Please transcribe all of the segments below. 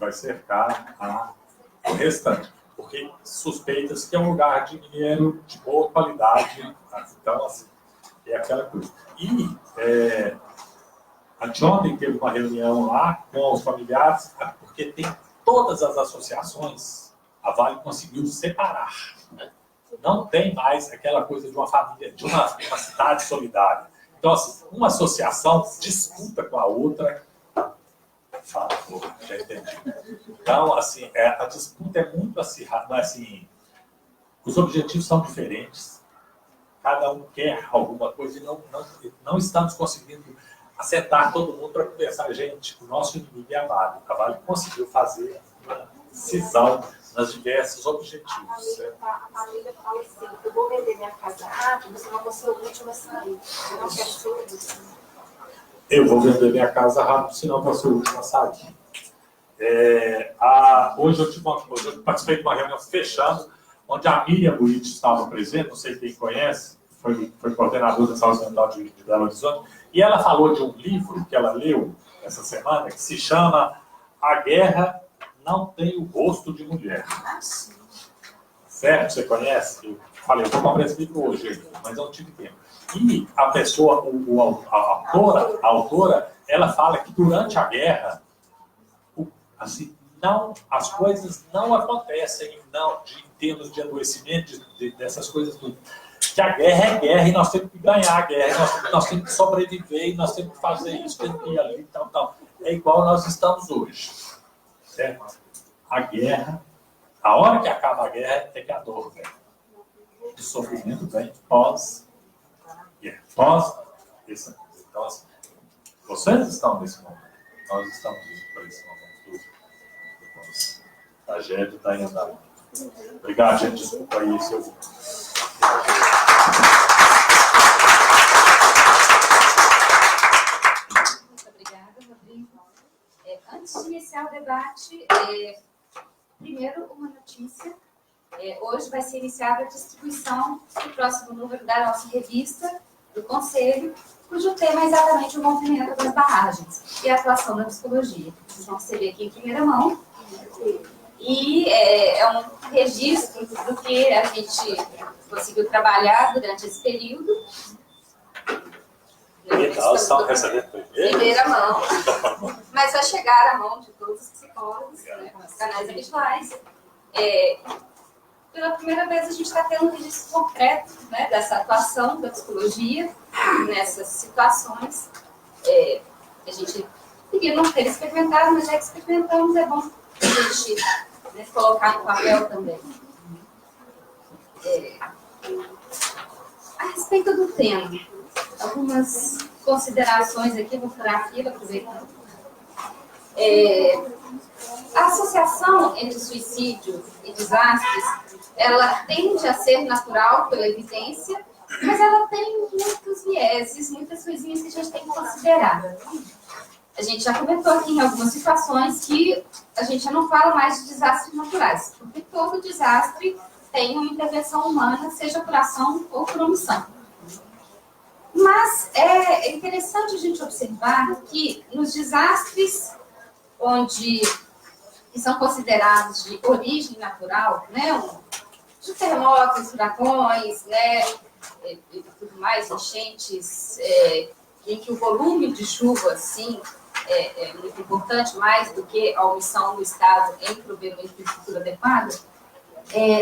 vai cercar o restante, porque suspeita-se que é um lugar de minério de boa qualidade. Então, assim, é aquela coisa. E anteontem teve uma reunião lá com os familiares, porque tem todas as associações, a Vale conseguiu separar. Não tem mais aquela coisa de uma família, de uma cidade solidária. Então, assim, uma associação disputa com a outra. Fala, já entendi. Então, assim, a disputa é muito acirrada, assim, os objetivos são diferentes, cada um quer alguma coisa e não estamos conseguindo acertar todo mundo para conversar. Gente, o nosso inimigo é a Vale. A Vale conseguiu fazer uma cisão nos diversos objetivos. A família fala assim, eu vou vender minha casa rápido, senão eu vou ser o último a sair. Eu não quero ser o último. Eu vou vender minha casa rápido, senão eu vou ser o último a sair. Hoje eu participei de uma reunião fechando, onde a Miriam Buit estava presente, não sei quem conhece, foi coordenadora da saúde mental de Belo Horizonte, e ela falou de um livro que ela leu essa semana, que se chama A Guerra Não Tem o Rosto de Mulher. Certo? Você conhece? Eu falei, eu vou comprar esse livro hoje, mas eu não tive tempo. E a pessoa, a autora, ela fala que durante a guerra, assim, as coisas não acontecem em termos de adoecimento, dessas coisas tudo. Que a guerra é guerra e nós temos que ganhar a guerra, nós temos que sobreviver e nós temos que fazer isso, temos que ir ali e tal. É igual nós estamos hoje. Certo? A guerra, a hora que acaba a guerra é que a dor vem. O sofrimento vem pós essa coisa. Então, assim, vocês estão nesse momento. Nós estamos indo para esse momento do tragédia está em andamento. Obrigado, gente. Desculpa aí se eu... Muito obrigada, Rodrigo. Antes de iniciar o debate, primeiro uma notícia. Hoje vai ser iniciada a distribuição do próximo número da nossa revista, do Conselho, cujo tema é exatamente o rompimento das barragens e a atuação da psicologia. Vocês vão receber aqui em primeira mão. E é um registro do que a gente conseguiu trabalhar durante esse período. Nós estamos recebendo primeira mão, mas vai chegar à mão de todos os psicólogos, né, com os canais habituais. Pela primeira vez a gente está tendo um registro concreto, né, dessa atuação da psicologia nessas situações. A gente queria não ter experimentado, mas já que experimentamos, é bom a gente, né, colocar no papel também. A respeito do tema, algumas considerações aqui, vou furar a fila, aproveitando. A associação entre suicídio e desastres, ela tende a ser natural pela evidência, mas ela tem muitos vieses, muitas coisinhas que a gente tem que considerar. A gente já comentou aqui em algumas situações que a gente já não fala mais de desastres naturais, porque todo desastre tem uma intervenção humana, seja por ação ou por omissão. Mas é interessante a gente observar que nos desastres que são considerados de origem natural, né, de terremotos, furacões, né, e tudo mais, enchentes, em que o volume de chuva, sim, é muito importante, mais do que a omissão do Estado em prover uma infraestrutura adequada,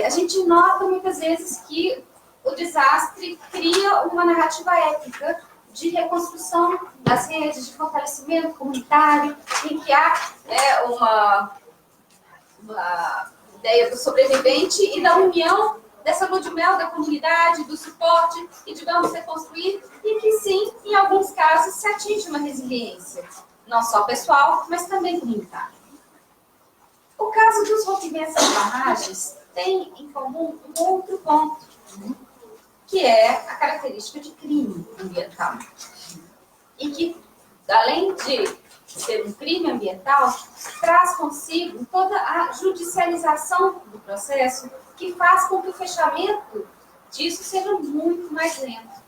a gente nota muitas vezes que o desastre cria uma narrativa épica de reconstrução das redes, de fortalecimento comunitário, em que há uma ideia do sobrevivente e da união dessa lua de mel da comunidade, do suporte, e de vamos reconstruir, e que sim, em alguns casos, se atinge uma resiliência, não só pessoal, mas também comunitária. O caso dos rompimentos das barragens tem em comum um outro ponto, que é a característica de crime ambiental. E que, além de ser um crime ambiental, traz consigo toda a judicialização do processo, que faz com que o fechamento disso seja muito mais lento.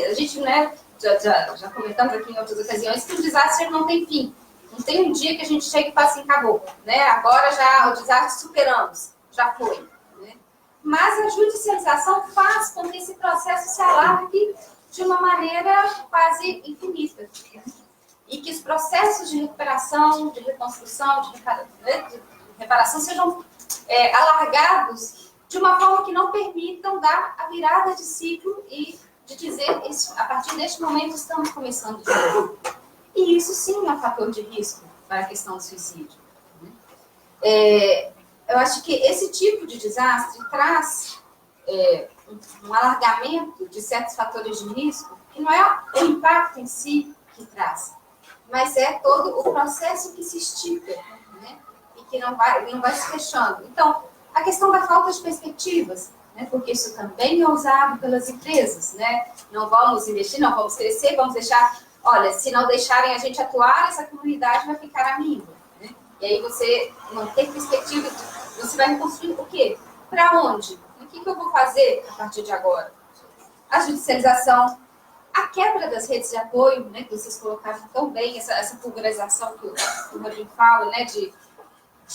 A gente, né, já comentamos aqui em outras ocasiões que o desastre não tem fim. Um Não tem um dia que a gente chega e fala assim, acabou, né? Agora já o desastre superamos, já foi. Né? Mas a judicialização faz com que esse processo se alargue de uma maneira quase infinita. E que os processos de recuperação, de reconstrução, de reparação sejam alargados de uma forma que não permitam dar a virada de ciclo e de dizer, isso, a partir deste momento estamos começando de novo. E isso sim é um fator de risco para a questão do suicídio. Eu acho que esse tipo de desastre traz um alargamento de certos fatores de risco, que não é o impacto em si que traz, mas é todo o processo que se estica, né? E que não vai se fechando. Então, a questão da falta de perspectivas, né? Porque isso também é usado pelas empresas, né? Não vamos investir, não vamos crescer, vamos deixar... Olha, se não deixarem a gente atuar, essa comunidade vai ficar à míngua. Né? E aí você não tem perspectiva, você vai reconstruir o quê? Para onde? O que eu vou fazer a partir de agora? A judicialização, a quebra das redes de apoio, né, que vocês colocaram tão bem, essa pulverização que o Rodrigo fala, né, de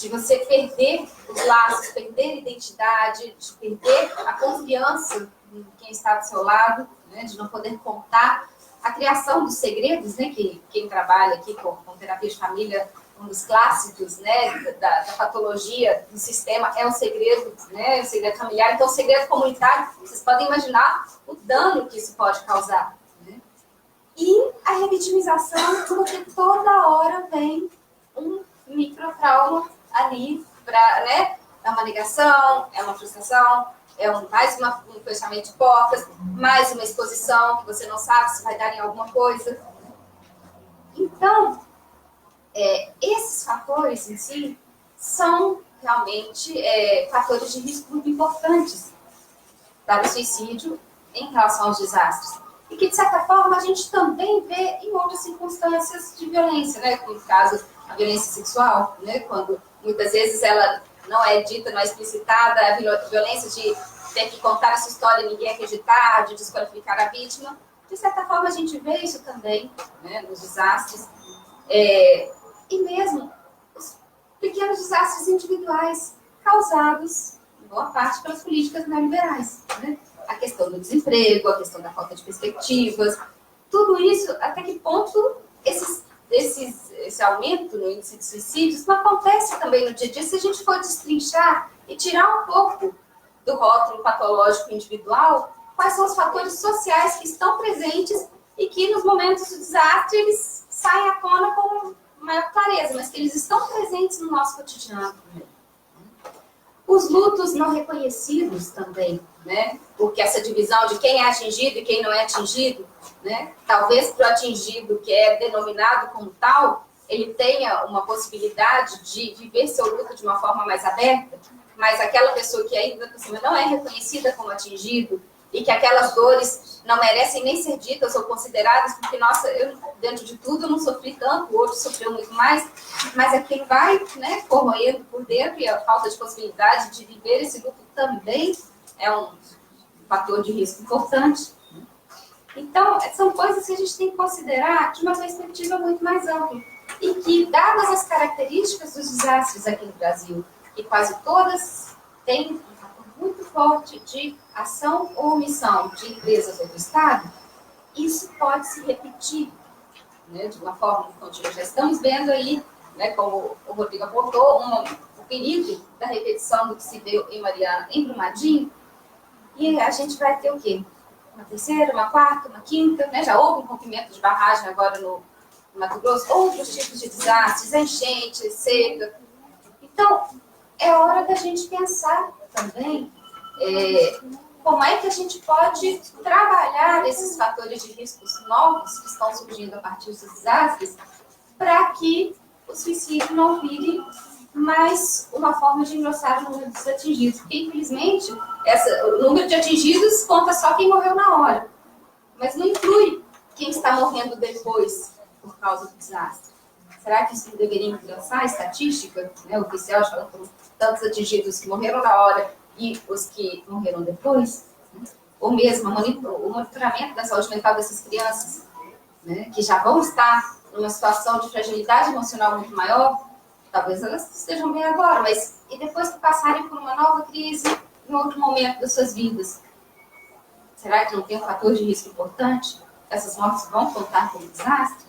você perder os laços, perder a identidade, de perder a confiança em quem está do seu lado, né, de não poder contar. A criação dos segredos, né, que quem trabalha aqui com terapia de família, um dos clássicos, né, da patologia do sistema é o segredo, né, o segredo familiar. Então, o segredo comunitário, vocês podem imaginar o dano que isso pode causar. Né? E a revitimização, porque toda hora vem um microtrauma ali, né, é uma negação, é uma frustração, mais um fechamento de portas, mais uma exposição que você não sabe se vai dar em alguma coisa. Então, esses fatores em si são realmente fatores de risco muito importantes para o suicídio em relação aos desastres. E que, de certa forma, a gente também vê em outras circunstâncias de violência, né? Como no caso, a violência sexual, né? Quando muitas vezes ela não é dita, não é explicitada, a violência de ter que contar essa história e ninguém acreditar, de desqualificar a vítima. De certa forma, a gente vê isso também, né, nos desastres. E mesmo os pequenos desastres individuais causados, em boa parte, pelas políticas neoliberais. Né? A questão do desemprego, a questão da falta de perspectivas, tudo isso, até que ponto esse aumento no índice de suicídios não acontece também no dia a dia se a gente for destrinchar e tirar um pouco do rótulo patológico individual, quais são os fatores sociais que estão presentes e que nos momentos do desastre eles saem à tona com maior clareza, mas que eles estão presentes no nosso cotidiano também. Os lutos não reconhecidos também, né? Porque essa divisão de quem é atingido e quem não é atingido, né? Talvez para o atingido, que é denominado como tal, ele tenha uma possibilidade de viver seu luto de uma forma mais aberta, mas aquela pessoa que ainda por cima não é reconhecida como atingido e que aquelas dores não merecem nem ser ditas ou consideradas, porque, nossa, eu, dentro de tudo, eu não sofri tanto, o outro sofreu muito mais, mas aquilo vai, né, corroendo por dentro e a falta de possibilidade de viver esse luto também é um fator de risco importante. Então, são coisas que a gente tem que considerar de uma perspectiva muito mais ampla e que, dadas as características dos desastres aqui no Brasil, que quase todas têm um fator muito forte de ação ou omissão de empresas ou do Estado, isso pode se repetir, né, de uma forma contínua. Já estamos vendo aí, né, como o Rodrigo apontou, o perigo da repetição do que se deu em Mariana, em Brumadinho, e a gente vai ter o quê? Uma terceira, uma quarta, uma quinta, né? Já houve um rompimento de barragem agora no Mato Grosso, outros tipos de desastres, enchente, seca. Então, é hora da gente pensar também como é que a gente pode trabalhar esses fatores de riscos novos que estão surgindo a partir dos desastres para que o suicídio não vire mais uma forma de engrossar o número dos atingidos. Porque, infelizmente, o número de atingidos conta só quem morreu na hora, mas não inclui quem está morrendo depois por causa do desastre. Será que isso não deveria engrossar a estatística, né, oficial, falando por tantos atingidos que morreram na hora e os que morreram depois? Ou mesmo o monitoramento da saúde mental dessas crianças, né, que já vão estar numa situação de fragilidade emocional muito maior, talvez elas estejam bem agora, mas e depois que passarem por uma nova crise, em outro momento das suas vidas? Será que não tem um fator de risco importante? Essas mortes vão contar como desastre?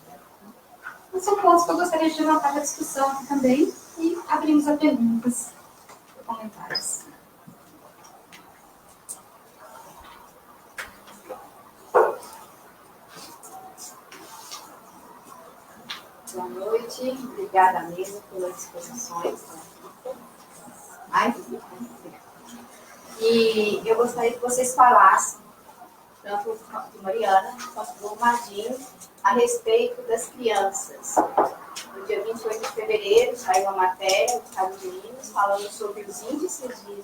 Então, são pontos que eu gostaria de levantar para a discussão aqui também e abrimos a perguntas e comentários. Boa noite, obrigada mesmo pelas exposições. E eu gostaria que vocês falassem, tanto do Mariana quanto do Madinho, a respeito das crianças. No dia 28 de fevereiro saiu uma matéria do Estado de Minas falando sobre os índices de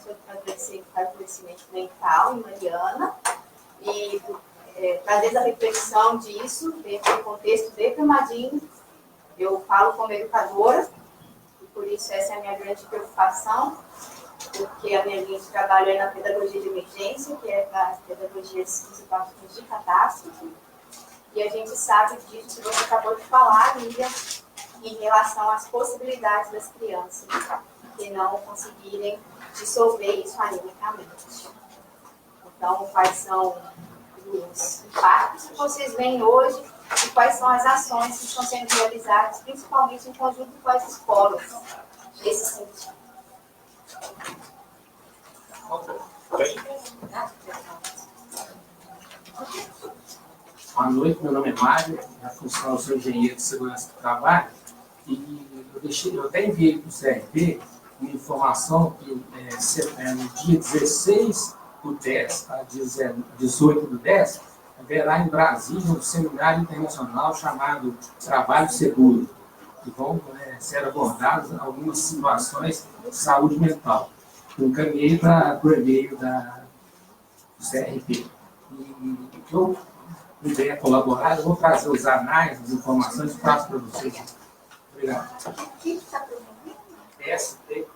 adoecimento mental em Mariana e trazendo a reflexão disso dentro do contexto de Brumadinho. Eu falo como educadora, e por isso essa é a minha grande preocupação, porque a minha linha de trabalho é na pedagogia de emergência, que é a pedagogia de situações de catástrofe, e a gente sabe disso que você acabou de falar, Lívia, em relação às possibilidades das crianças que não conseguirem dissolver isso animicamente. Então, quais são os impactos que vocês veem hoje e quais são as ações que estão sendo realizadas, principalmente em conjunto com as escolas, nesse sentido. Boa noite, meu nome é Mário, na função eu sou engenheiro de segurança do trabalho, e eu até enviei para o CRP uma informação que no dia 16 do 10 a 18 do 10, haverá em Brasília um seminário internacional chamado Trabalho Seguro, que vão ser abordadas algumas situações de saúde mental. Eu encaminhei para o e-mail do CRP. E o que eu puder colaborar, eu vou trazer os anais, as informações e passo para vocês. Obrigado. ST,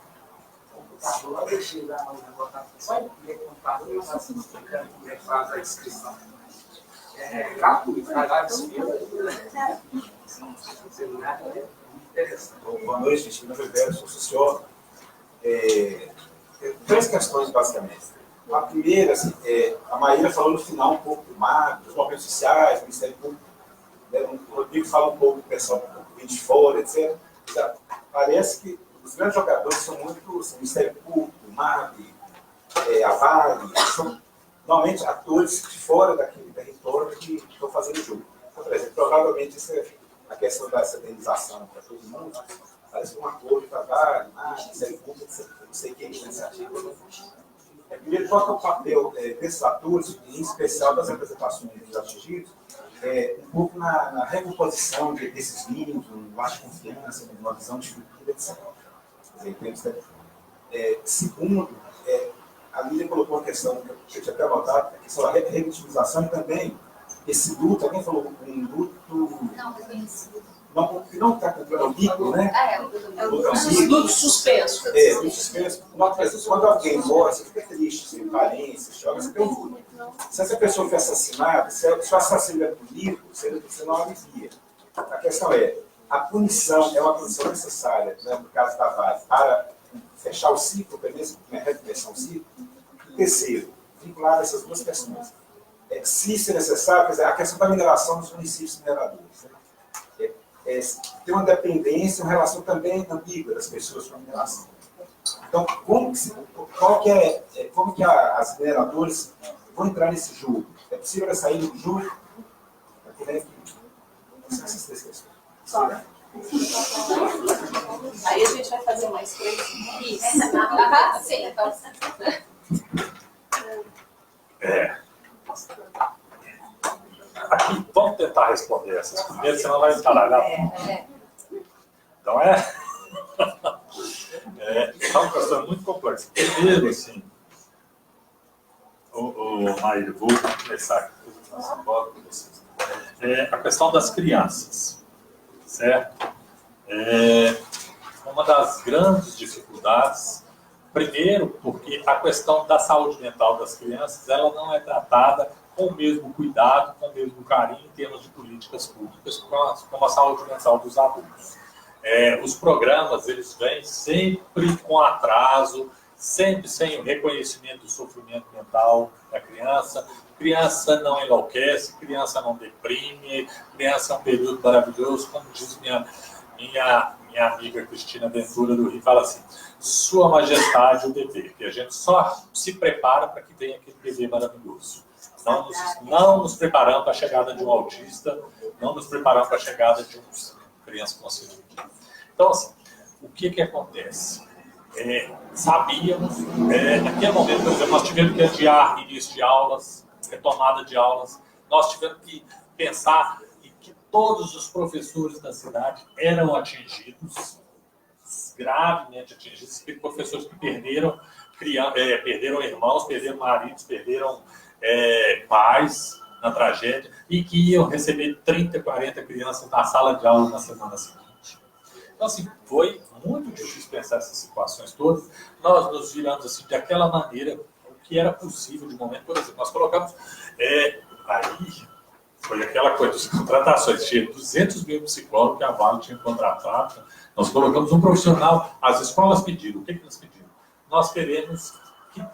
computador, eu deixei lá no negócio, só em computador, eu faço explicando como é que faz a inscrição. É gratuito, vai lá seminário é interessante. Boa noite, gente. Meu nome é Roberto, sou sociólogo. Tem três questões, basicamente. A primeira, assim, a Maíra falou no final um pouco do mar, dos movimentos sociais, do Ministério Público. O Rodrigo fala um pouco do pessoal que vem de fora, etc. Parece que os grandes jogadores são muito o Ministério Público, o MAB, a Vale, são normalmente atores de fora daquele território que estão fazendo o jogo. Então, por exemplo, provavelmente a questão da indenização para todo mundo parece um acordo para Vale, MAB, Ministério Público, não sei quem é iniciativa. Primeiro, qual é o papel desses atores, em especial das representações dos atingidos, um pouco na recomposição desses vínculos, no baixo confiança, numa visão de futuro, etc. Segundo, a Lília colocou uma questão que eu tinha até anotado, a questão da revitimização e também esse luto, alguém falou um luto... Não está comprando o líquido, né? Luto suspenso. Luto suspenso. Quando alguém morre, você fica triste, você parente, você chora, você tem um luto. Se essa pessoa foi assassinada, se o assassino é punido, você não alivia. A questão a punição é uma punição necessária, né, no caso da Vale, para fechar o ciclo, pelo menos recomeçar o ciclo. E terceiro, vinculado a essas duas questões. Se isso é necessário, quer dizer, a questão da mineração dos municípios mineradores. Né? Tem uma dependência, uma relação também ambígua das pessoas com a mineração. Então, como que as mineradoras vão entrar nesse jogo? É possível sair do jogo? São essas três questões. Aí a gente vai fazer mais três. Isso. Sim, então. Aqui, vamos tentar responder essas primeiras, senão vai embaralhar. Então é uma questão muito complexa. Primeiro, assim, Maíra, vou começar aqui com vocês. A questão das crianças, certo? Uma das grandes dificuldades, primeiro, porque a questão da saúde mental das crianças, ela não é tratada com o mesmo cuidado, com o mesmo carinho em termos de políticas públicas, como a saúde mental dos adultos. Os programas, eles vêm sempre com atraso, sempre sem o reconhecimento do sofrimento mental da criança. Criança não enlouquece, criança não deprime, criança é um período maravilhoso, como diz minha amiga Cristina Ventura do Rio, fala assim: Sua Majestade, o bebê, que a gente só se prepara para que venha aquele bebê maravilhoso. Não nos preparamos para a chegada de um autista, não nos preparamos para a chegada de uma criança com síndrome. Então, assim, o que acontece? Sabíamos, naquele momento, por exemplo, nós tivemos que adiar início de aulas, retomada de aulas, nós tivemos que pensar em que todos os professores da cidade eram atingidos, gravemente atingidos, professores que perderam irmãos, perderam maridos, perderam pais na tragédia, e que iam receber 30, 40 crianças na sala de aula na semana seguinte. Então, assim, foi muito difícil pensar essas situações todas. Nós nos viramos assim, daquela maneira, o que era possível de momento. Por exemplo, nós colocamos... aí foi aquela coisa das contratações. Tinha 200 mil psicólogos que a Vale tinha contratado. Nós colocamos um profissional. As escolas pediram. O que elas pediram? Nós queremos que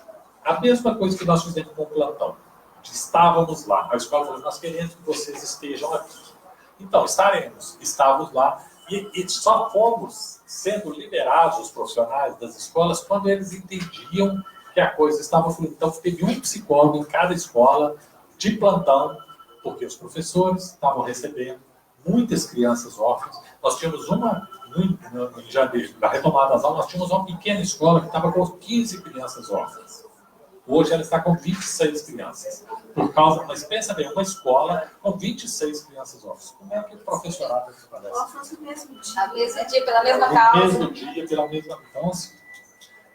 a mesma coisa que nós fizemos com o plantão. Estávamos lá. A escola falou: nós queremos que vocês estejam aqui. Então, estávamos lá. E só fomos sendo liberados, os profissionais das escolas, quando eles entendiam que a coisa estava fluindo. Então, teve um psicólogo em cada escola de plantão, porque os professores estavam recebendo muitas crianças órfãs. Nós tínhamos em janeiro, na retomada das aulas, nós tínhamos uma pequena escola que estava com 15 crianças órfãs. Hoje ela está com 26 crianças. Mas pensa bem, uma escola com 26 crianças órfãs. Como é que o professorado parece? Órfãos no mesmo dia, pela mesma causa. No mesmo dia, pela mesma causa.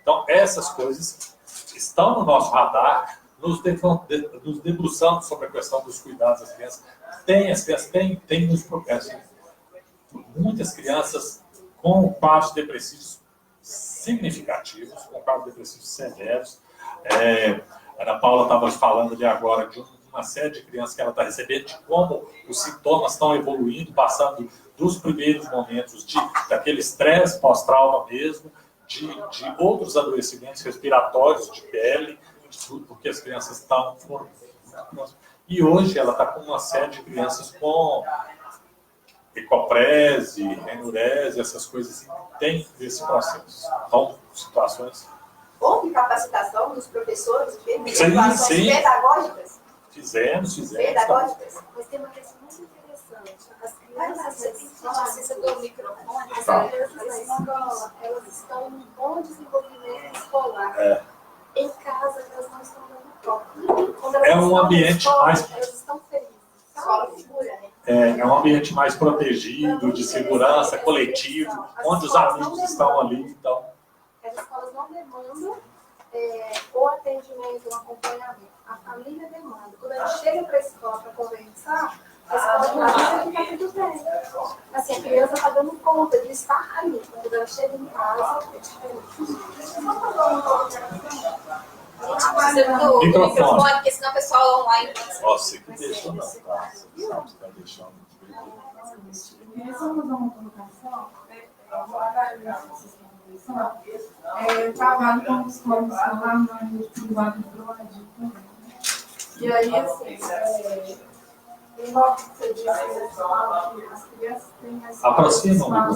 Então, essas coisas estão no nosso radar, nos debruçamos sobre a questão dos cuidados das crianças. Tem nos progressos. Muitas crianças com quadros depressivos significativos, com quadros depressivos severos. A Ana Paula estava falando ali agora de uma série de crianças que ela está recebendo, de como os sintomas estão evoluindo, passando dos primeiros momentos daquele estresse pós-trauma mesmo, de outros adoecimentos respiratórios, de pele, de tudo, porque as crianças estão... E hoje ela está com uma série de crianças com ecoprese, enurese, essas coisas assim, tem esse processo. Então, situações... Houve capacitação dos professores, sim. Pedagógicas? Fizemos. Pedagógicas? Mas tem uma questão muito interessante. As crianças, Precisa do microfone. as crianças na escola, elas estão em bom desenvolvimento escolar. Em casa, elas não estão dando toque. Quando elas É um estão ambiente na escola, mais... elas estão felizes. Escola segura, né? É um ambiente mais protegido, de segurança, coletivo, onde os amigos estão ali, então... As escolas não demandam o atendimento, o acompanhamento. A família demanda. Quando a gente chega para a escola para conversar, a escola avisa que está tudo bem. Assim, a criança está dando conta de estar ali. Quando ela chega em casa, é diferente. Precisa do microfone, porque senão o pessoal online... Você que deixou, não, tá? Você sabe que está deixando. Queria só fazer uma colocação. Eu trabalho como psicólogo escolar na rede privada do Brasil também. E aí, assim, igual que você disse, que as crianças têm Aproxima,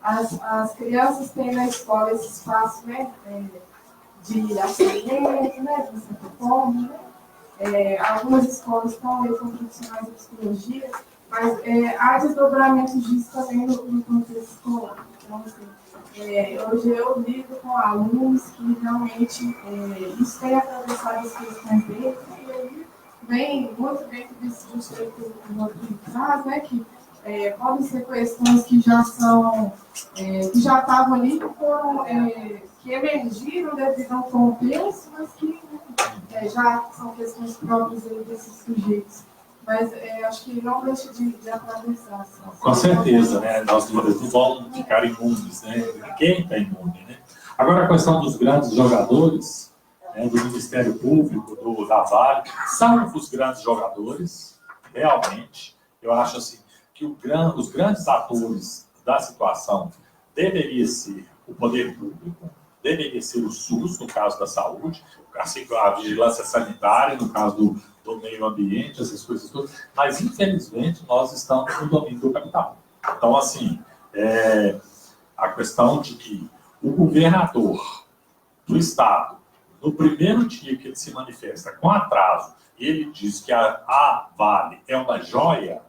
as crianças têm na escola esse espaço, né, de acolhimento, né, de certa forma, né? Algumas escolas estão aí com profissionais de psicologia, mas há desdobramentos disso também no contexto escolar. Então, assim, hoje eu lido com alunos que realmente isso tem atravessado as questões deles, e aí vem muito dentro desse discurso que o Rodrigo traz, né, que podem ser questões que já são, que já estavam ali, que foram, que emergiram devido a um contexto, mas que já são questões próprias aí desses sujeitos. Mas acho que não deixa de atravessar. Com certeza, né? Nós não vamos ficar imunes, né? Ninguém está imune, né? Agora, a questão dos grandes jogadores, né, do Ministério Público, da Vale, são os grandes jogadores, realmente. Eu acho assim, que os grandes atores da situação deveria ser o poder público, deveria ser o SUS, no caso da saúde, assim, a vigilância sanitária, no caso do meio ambiente, essas coisas todas, mas, infelizmente, nós estamos no domínio do capital. Então, assim, a questão de que o governador do Estado, no primeiro dia que ele se manifesta com atraso, ele diz que a Vale é uma joia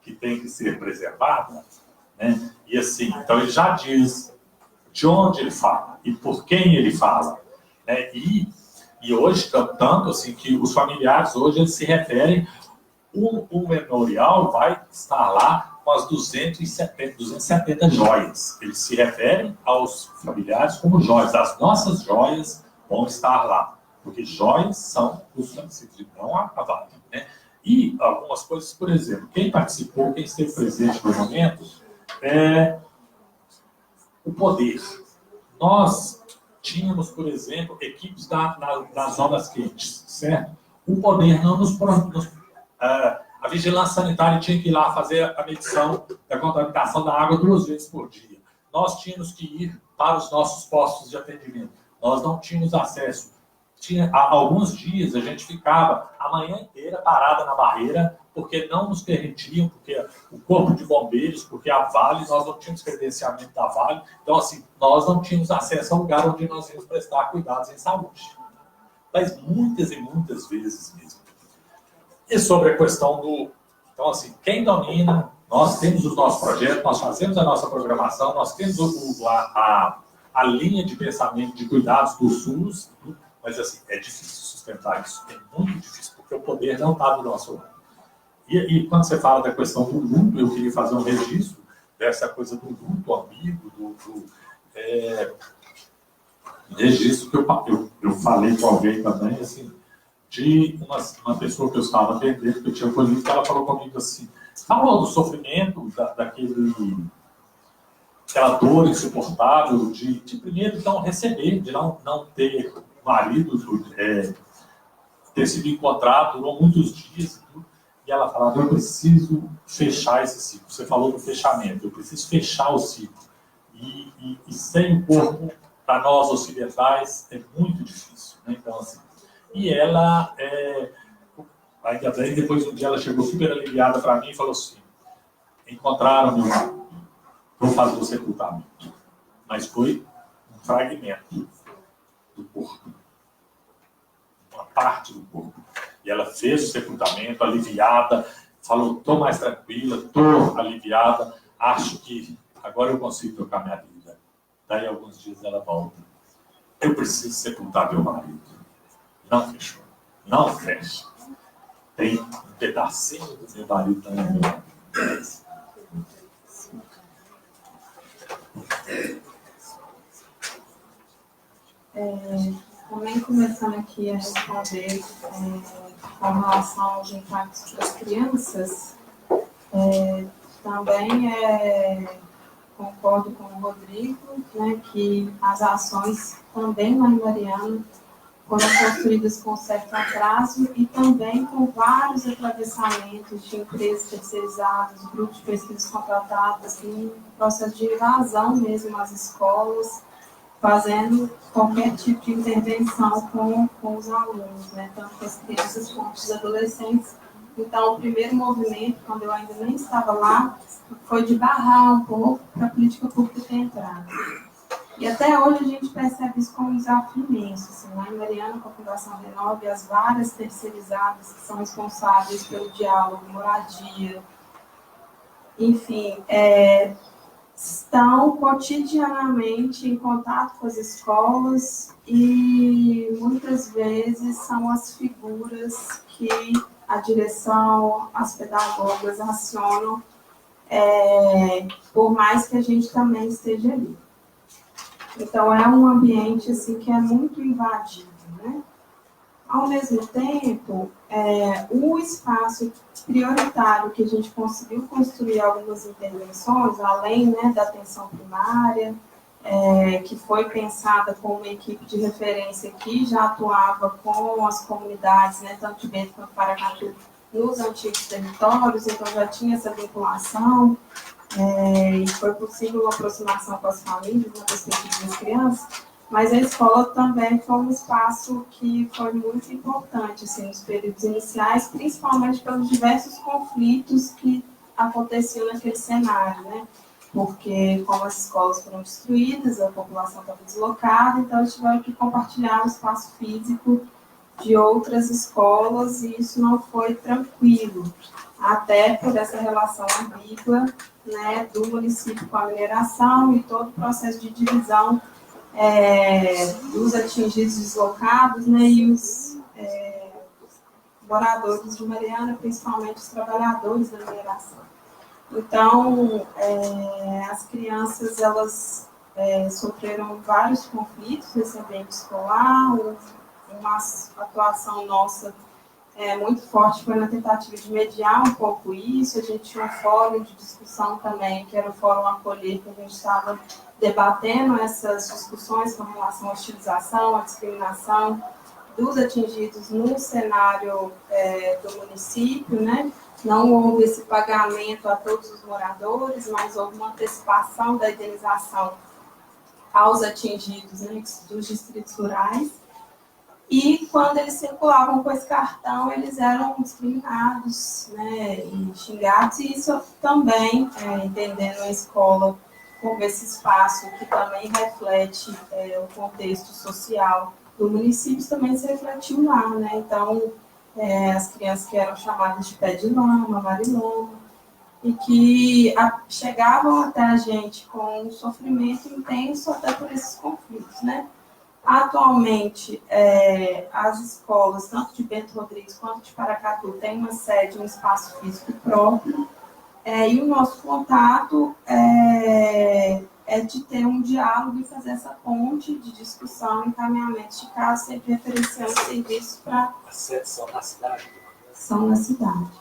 que tem que ser preservada, né? E assim, então ele já diz de onde ele fala e por quem ele fala, né? E hoje, tanto assim, que os familiares hoje eles se referem, o memorial vai estar lá com as 270 joias. Eles se referem aos familiares como joias. As nossas joias vão estar lá, porque joias são os falecidos, não a Vale, né? E algumas coisas, por exemplo, quem participou, quem esteve presente no momento, o poder. Nós tínhamos, por exemplo, equipes das zonas quentes, certo? O poder não a vigilância sanitária tinha que ir lá fazer a medição da contaminação da água 2 vezes por dia. Nós tínhamos que ir para os nossos postos de atendimento. Nós não tínhamos acesso. Há alguns dias a gente ficava a manhã inteira parada na barreira, porque não nos permitiam, porque o corpo de bombeiros, porque a Vale, nós não tínhamos credenciamento da Vale, então assim, nós não tínhamos acesso ao lugar onde nós íamos prestar cuidados em saúde. Mas muitas e muitas vezes mesmo. E sobre a questão do... Então assim, quem domina, nós temos os nossos projetos, nós fazemos a nossa programação, nós temos a linha de pensamento de cuidados do SUS, mas assim, é difícil sustentar isso, é muito difícil, porque o poder não está do nosso lado. E quando você fala da questão do luto, eu queria fazer um registro dessa coisa do luto amigo, registro que eu falei com alguém também, assim, de uma pessoa que eu estava atendendo, que eu tinha colhido, que ela falou comigo assim, falou do sofrimento, aquela dor insuportável de primeiro não receber, de não ter marido, ter sido encontrado, durou muitos dias, e ela falava, eu preciso fechar esse ciclo. Você falou do fechamento, eu preciso fechar o ciclo. E sem o corpo, para nós ocidentais, é muito difícil, né? Então, assim, e ela, ainda bem, depois um dia ela chegou super aliviada para mim e falou assim, encontraram meu marido, vou fazer o sepultamento. Mas foi um fragmento do corpo, uma parte do corpo. E ela fez o sepultamento, aliviada, falou, estou mais tranquila, estou aliviada, acho que agora eu consigo tocar minha vida. Daí alguns dias ela volta. Eu preciso sepultar meu marido. Não fechou. Não fecha. Tem um pedacinho do meu marido na minha vida. Também começando aqui a responder com relação aos impactos para as crianças, também concordo com o Rodrigo, né, que as ações também lá em Mariana foram construídas com certo atraso e também com vários atravessamentos de empresas terceirizadas, grupos de pesquisas contratadas, em processo de invasão mesmo às escolas, fazendo qualquer tipo de intervenção com os alunos, né? Tanto com as crianças quanto os adolescentes. Então, o primeiro movimento, quando eu ainda nem estava lá, foi de barrar um pouco para a política pública ter entrado. E até hoje a gente percebe isso como um desafio imenso. Assim, lá em Mariana, com a Fundação Renove, as várias terceirizadas que são responsáveis pelo diálogo, moradia, enfim, estão cotidianamente em contato com as escolas e muitas vezes são as figuras que a direção, as pedagogas acionam, por mais que a gente também esteja ali. Então, é um ambiente assim, que é muito invadido, né? Ao mesmo tempo, o espaço prioritário que a gente conseguiu construir algumas intervenções, além, né, da atenção primária, que foi pensada como uma equipe de referência que já atuava com as comunidades, né, tanto de Bento quanto Paracatu, nos antigos territórios, então já tinha essa vinculação, e foi possível uma aproximação com as famílias na perspectiva das crianças, mas a escola também foi um espaço que foi muito importante, assim, nos períodos iniciais, principalmente pelos diversos conflitos que aconteciam naquele cenário, né? Porque como as escolas foram destruídas, a população estava deslocada, então eles tiveram que compartilhar o espaço físico de outras escolas e isso não foi tranquilo, até por essa relação ambígua, né, do município com a mineração e todo o processo de divisão dos atingidos deslocados, né, e os moradores de Mariana, principalmente os trabalhadores da mineração. Então, as crianças, elas sofreram vários conflitos nesse ambiente escolar, uma atuação nossa muito forte foi na tentativa de mediar um pouco isso. A gente tinha um fórum de discussão também, que era o Fórum Acolher, que a gente estava debatendo essas discussões com relação à hostilização, à discriminação dos atingidos no cenário do município, né? Não houve esse pagamento a todos os moradores, mas houve uma antecipação da indenização aos atingidos, né, dos distritos rurais. E quando eles circulavam com esse cartão, eles eram discriminados, né, e xingados, e isso também, entendendo a escola como esse espaço que também reflete o contexto social do município, também se refletiu lá, né? Então, as crianças que eram chamadas de pé de lama, variloma, e que chegavam até a gente com um sofrimento intenso até por esses conflitos, né? Atualmente, as escolas, tanto de Bento Rodrigues quanto de Paracatu, têm uma sede, um espaço físico próprio, e o nosso contato é de ter um diálogo e fazer essa ponte de discussão, encaminhamento de casos, sempre referenciando serviços para... As sedes são na cidade? São na cidade.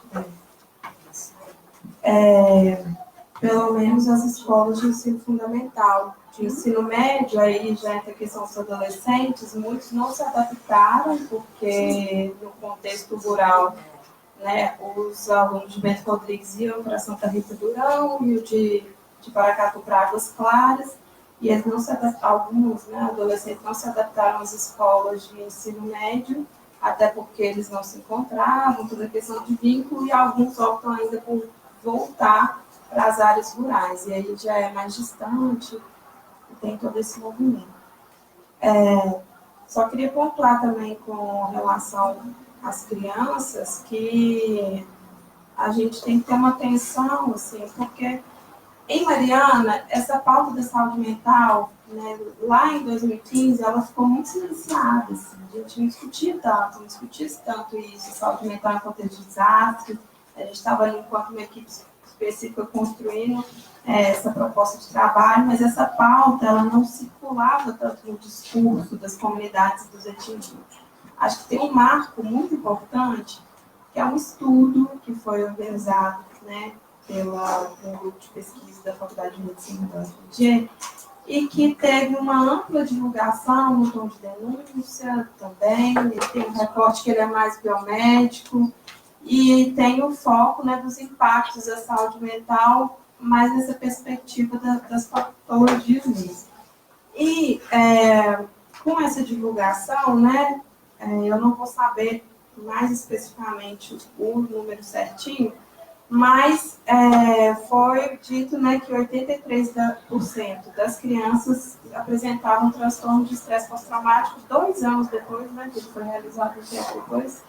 Pelo menos as escolas de ensino fundamental. De ensino médio, aí já entra a questão dos adolescentes, muitos não se adaptaram, porque no contexto rural, né, os alunos de Bento Rodrigues iam para Santa Rita Durão e o de Paracatu para Águas Claras, e eles não se adaptaram, alguns, né, adolescentes não se adaptaram às escolas de ensino médio, até porque eles não se encontravam, toda a questão de vínculo, e alguns optam ainda por voltar para as áreas rurais, e aí já é mais distante, e tem todo esse movimento. Só queria pontuar também com relação às crianças, que a gente tem que ter uma atenção, assim, porque em Mariana, essa pauta da saúde mental, né, lá em 2015, ela ficou muito silenciada, assim, a gente não discutia tanto isso, saúde mental em contexto de desastre, a gente estava ali enquanto uma equipe específica construindo essa proposta de trabalho, mas essa pauta ela não circulava tanto no discurso das comunidades dos atingidos. Acho que tem um marco muito importante, que é um estudo que foi organizado, né, pelo grupo de pesquisa da Faculdade de Medicina da UFG, e que teve uma ampla divulgação no tom de denúncia também, ele tem um recorte que ele é mais biomédico, e tem o foco, né, dos impactos da saúde mental, mais nessa perspectiva das patologias mesmo. E com essa divulgação, né, eu não vou saber mais especificamente o número certinho, mas foi dito, né, que 83% das crianças apresentavam transtorno de estresse pós-traumático 2 anos depois, né, que foi realizado um tempo depois.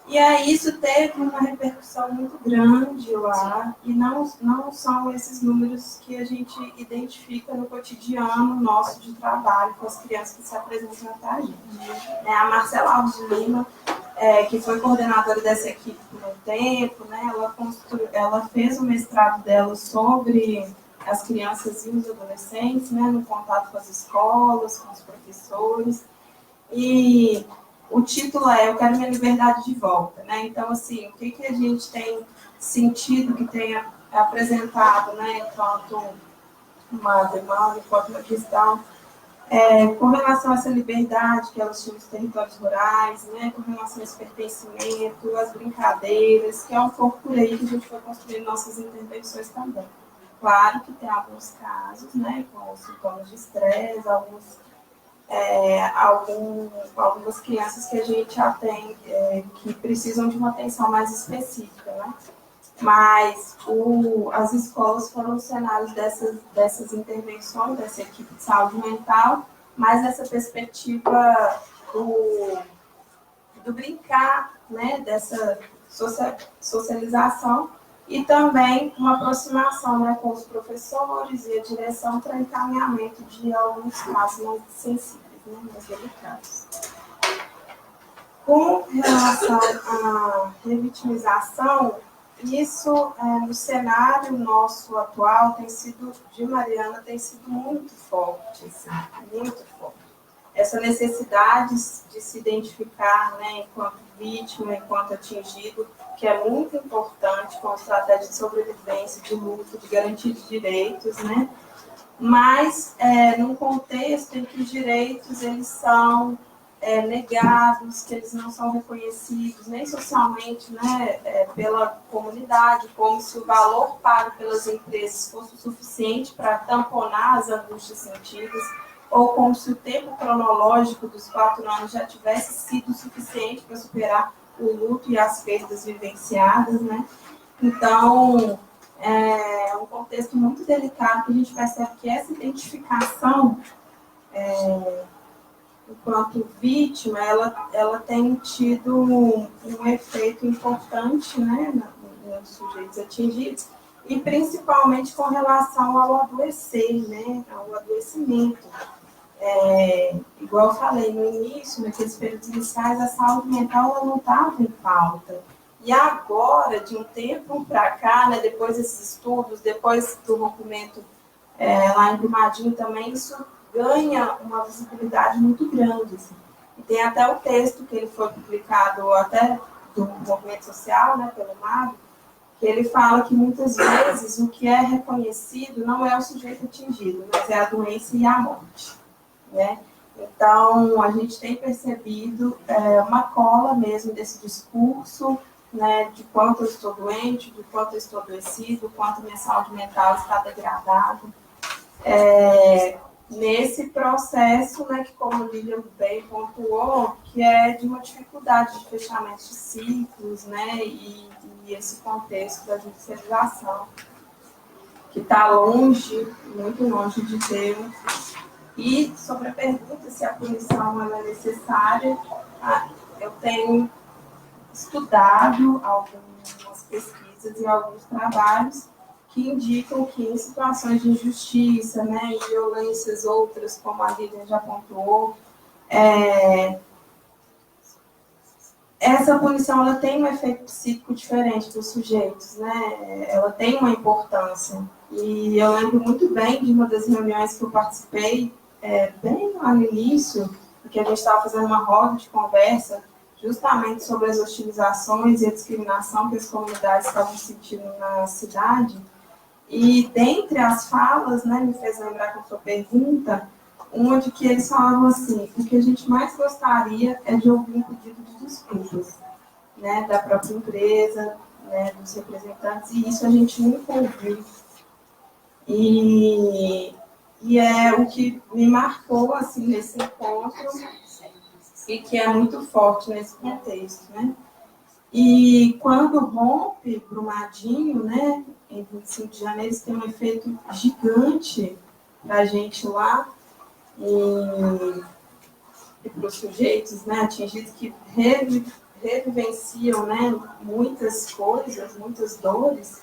E aí isso teve uma repercussão muito grande lá, e não são esses números que a gente identifica no cotidiano nosso de trabalho com as crianças que se apresentam até a gente. A Marcela Alves de Lima, que foi coordenadora dessa equipe por um tempo, né, ela fez o mestrado dela sobre as crianças e os adolescentes, né, no contato com as escolas, com os professores, e o título é Eu Quero Minha Liberdade de Volta, né? Então, assim, o que a gente tem sentido, que tenha apresentado, né, enquanto uma demanda, enquanto uma questão com relação a essa liberdade que elas tinham nos territórios rurais, né, com relação a esse pertencimento, as brincadeiras, que é um pouco por aí que a gente foi construindo nossas intervenções também. Claro que tem alguns casos, né, com sintomas de estresse, algumas crianças que a gente atende, que precisam de uma atenção mais específica, né? Mas as escolas foram cenários dessas intervenções, dessa equipe de saúde mental, mas nessa perspectiva do brincar, né, dessa socialização, e também uma aproximação, né, com os professores e a direção para encaminhamento de alguns casos mais sensíveis, né, mais delicados. Com relação à revitimização, isso, no cenário nosso atual, de Mariana, tem sido muito forte, assim, muito forte. Essa necessidade de se identificar, né, enquanto vítima, enquanto atingido, que é muito importante com a estratégia de sobrevivência, de luta, de garantia de direitos, né? Mas num contexto em que os direitos eles são negados, que eles não são reconhecidos nem socialmente, né, pela comunidade, como se o valor pago pelas empresas fosse o suficiente para tamponar as angústias sentidas, ou como se o tempo cronológico dos 4 anos já tivesse sido suficiente para superar o luto e as perdas vivenciadas, né? Então, é um contexto muito delicado que a gente percebe que essa identificação enquanto vítima, ela tem tido um efeito importante, né, nos sujeitos atingidos, e principalmente com relação ao adoecer, né, ao adoecimento. Igual eu falei no início, naqueles períodos iniciais, a saúde mental ela não estava em pauta. E agora, de um tempo para cá, né, depois desses estudos, depois do rompimento lá em Brumadinho também, isso ganha uma visibilidade muito grande. Assim. E tem até o texto que ele foi publicado até do movimento social, né, pelo MAB, que ele fala que muitas vezes o que é reconhecido não é o sujeito atingido, mas é a doença e a morte. Né? Então, a gente tem percebido uma cola mesmo desse discurso, né, de quanto eu estou doente, de quanto eu estou adoecido, quanto minha saúde mental está degradada. Nesse processo, né, que como Lilian bem pontuou, que é de uma dificuldade de fechamento de ciclos, né, e esse contexto da judicialização, que está longe, muito longe de ter um fim. E sobre a pergunta se a punição ela é necessária, eu tenho estudado algumas pesquisas e alguns trabalhos que indicam que em situações de injustiça, né, em violências outras, como a Lilian já pontuou, essa punição ela tem um efeito psíquico diferente dos sujeitos, né? Ela tem uma importância. E eu lembro muito bem de uma das reuniões que eu participei, bem lá no início, porque a gente estava fazendo uma roda de conversa justamente sobre as hostilizações e a discriminação que as comunidades estavam sentindo na cidade. E dentre as falas, né, me fez lembrar com a sua pergunta, uma de que eles falavam assim, o que a gente mais gostaria é de ouvir um pedido de desculpas, né, da própria empresa, né, dos representantes, e isso a gente nunca ouviu. E é o que me marcou assim, nesse encontro e que é muito forte nesse contexto, né? E quando rompe Brumadinho, né, em 25 de janeiro, isso tem um efeito gigante para a gente lá e para os sujeitos, né, atingidos que revivenciam, né, muitas coisas, muitas dores.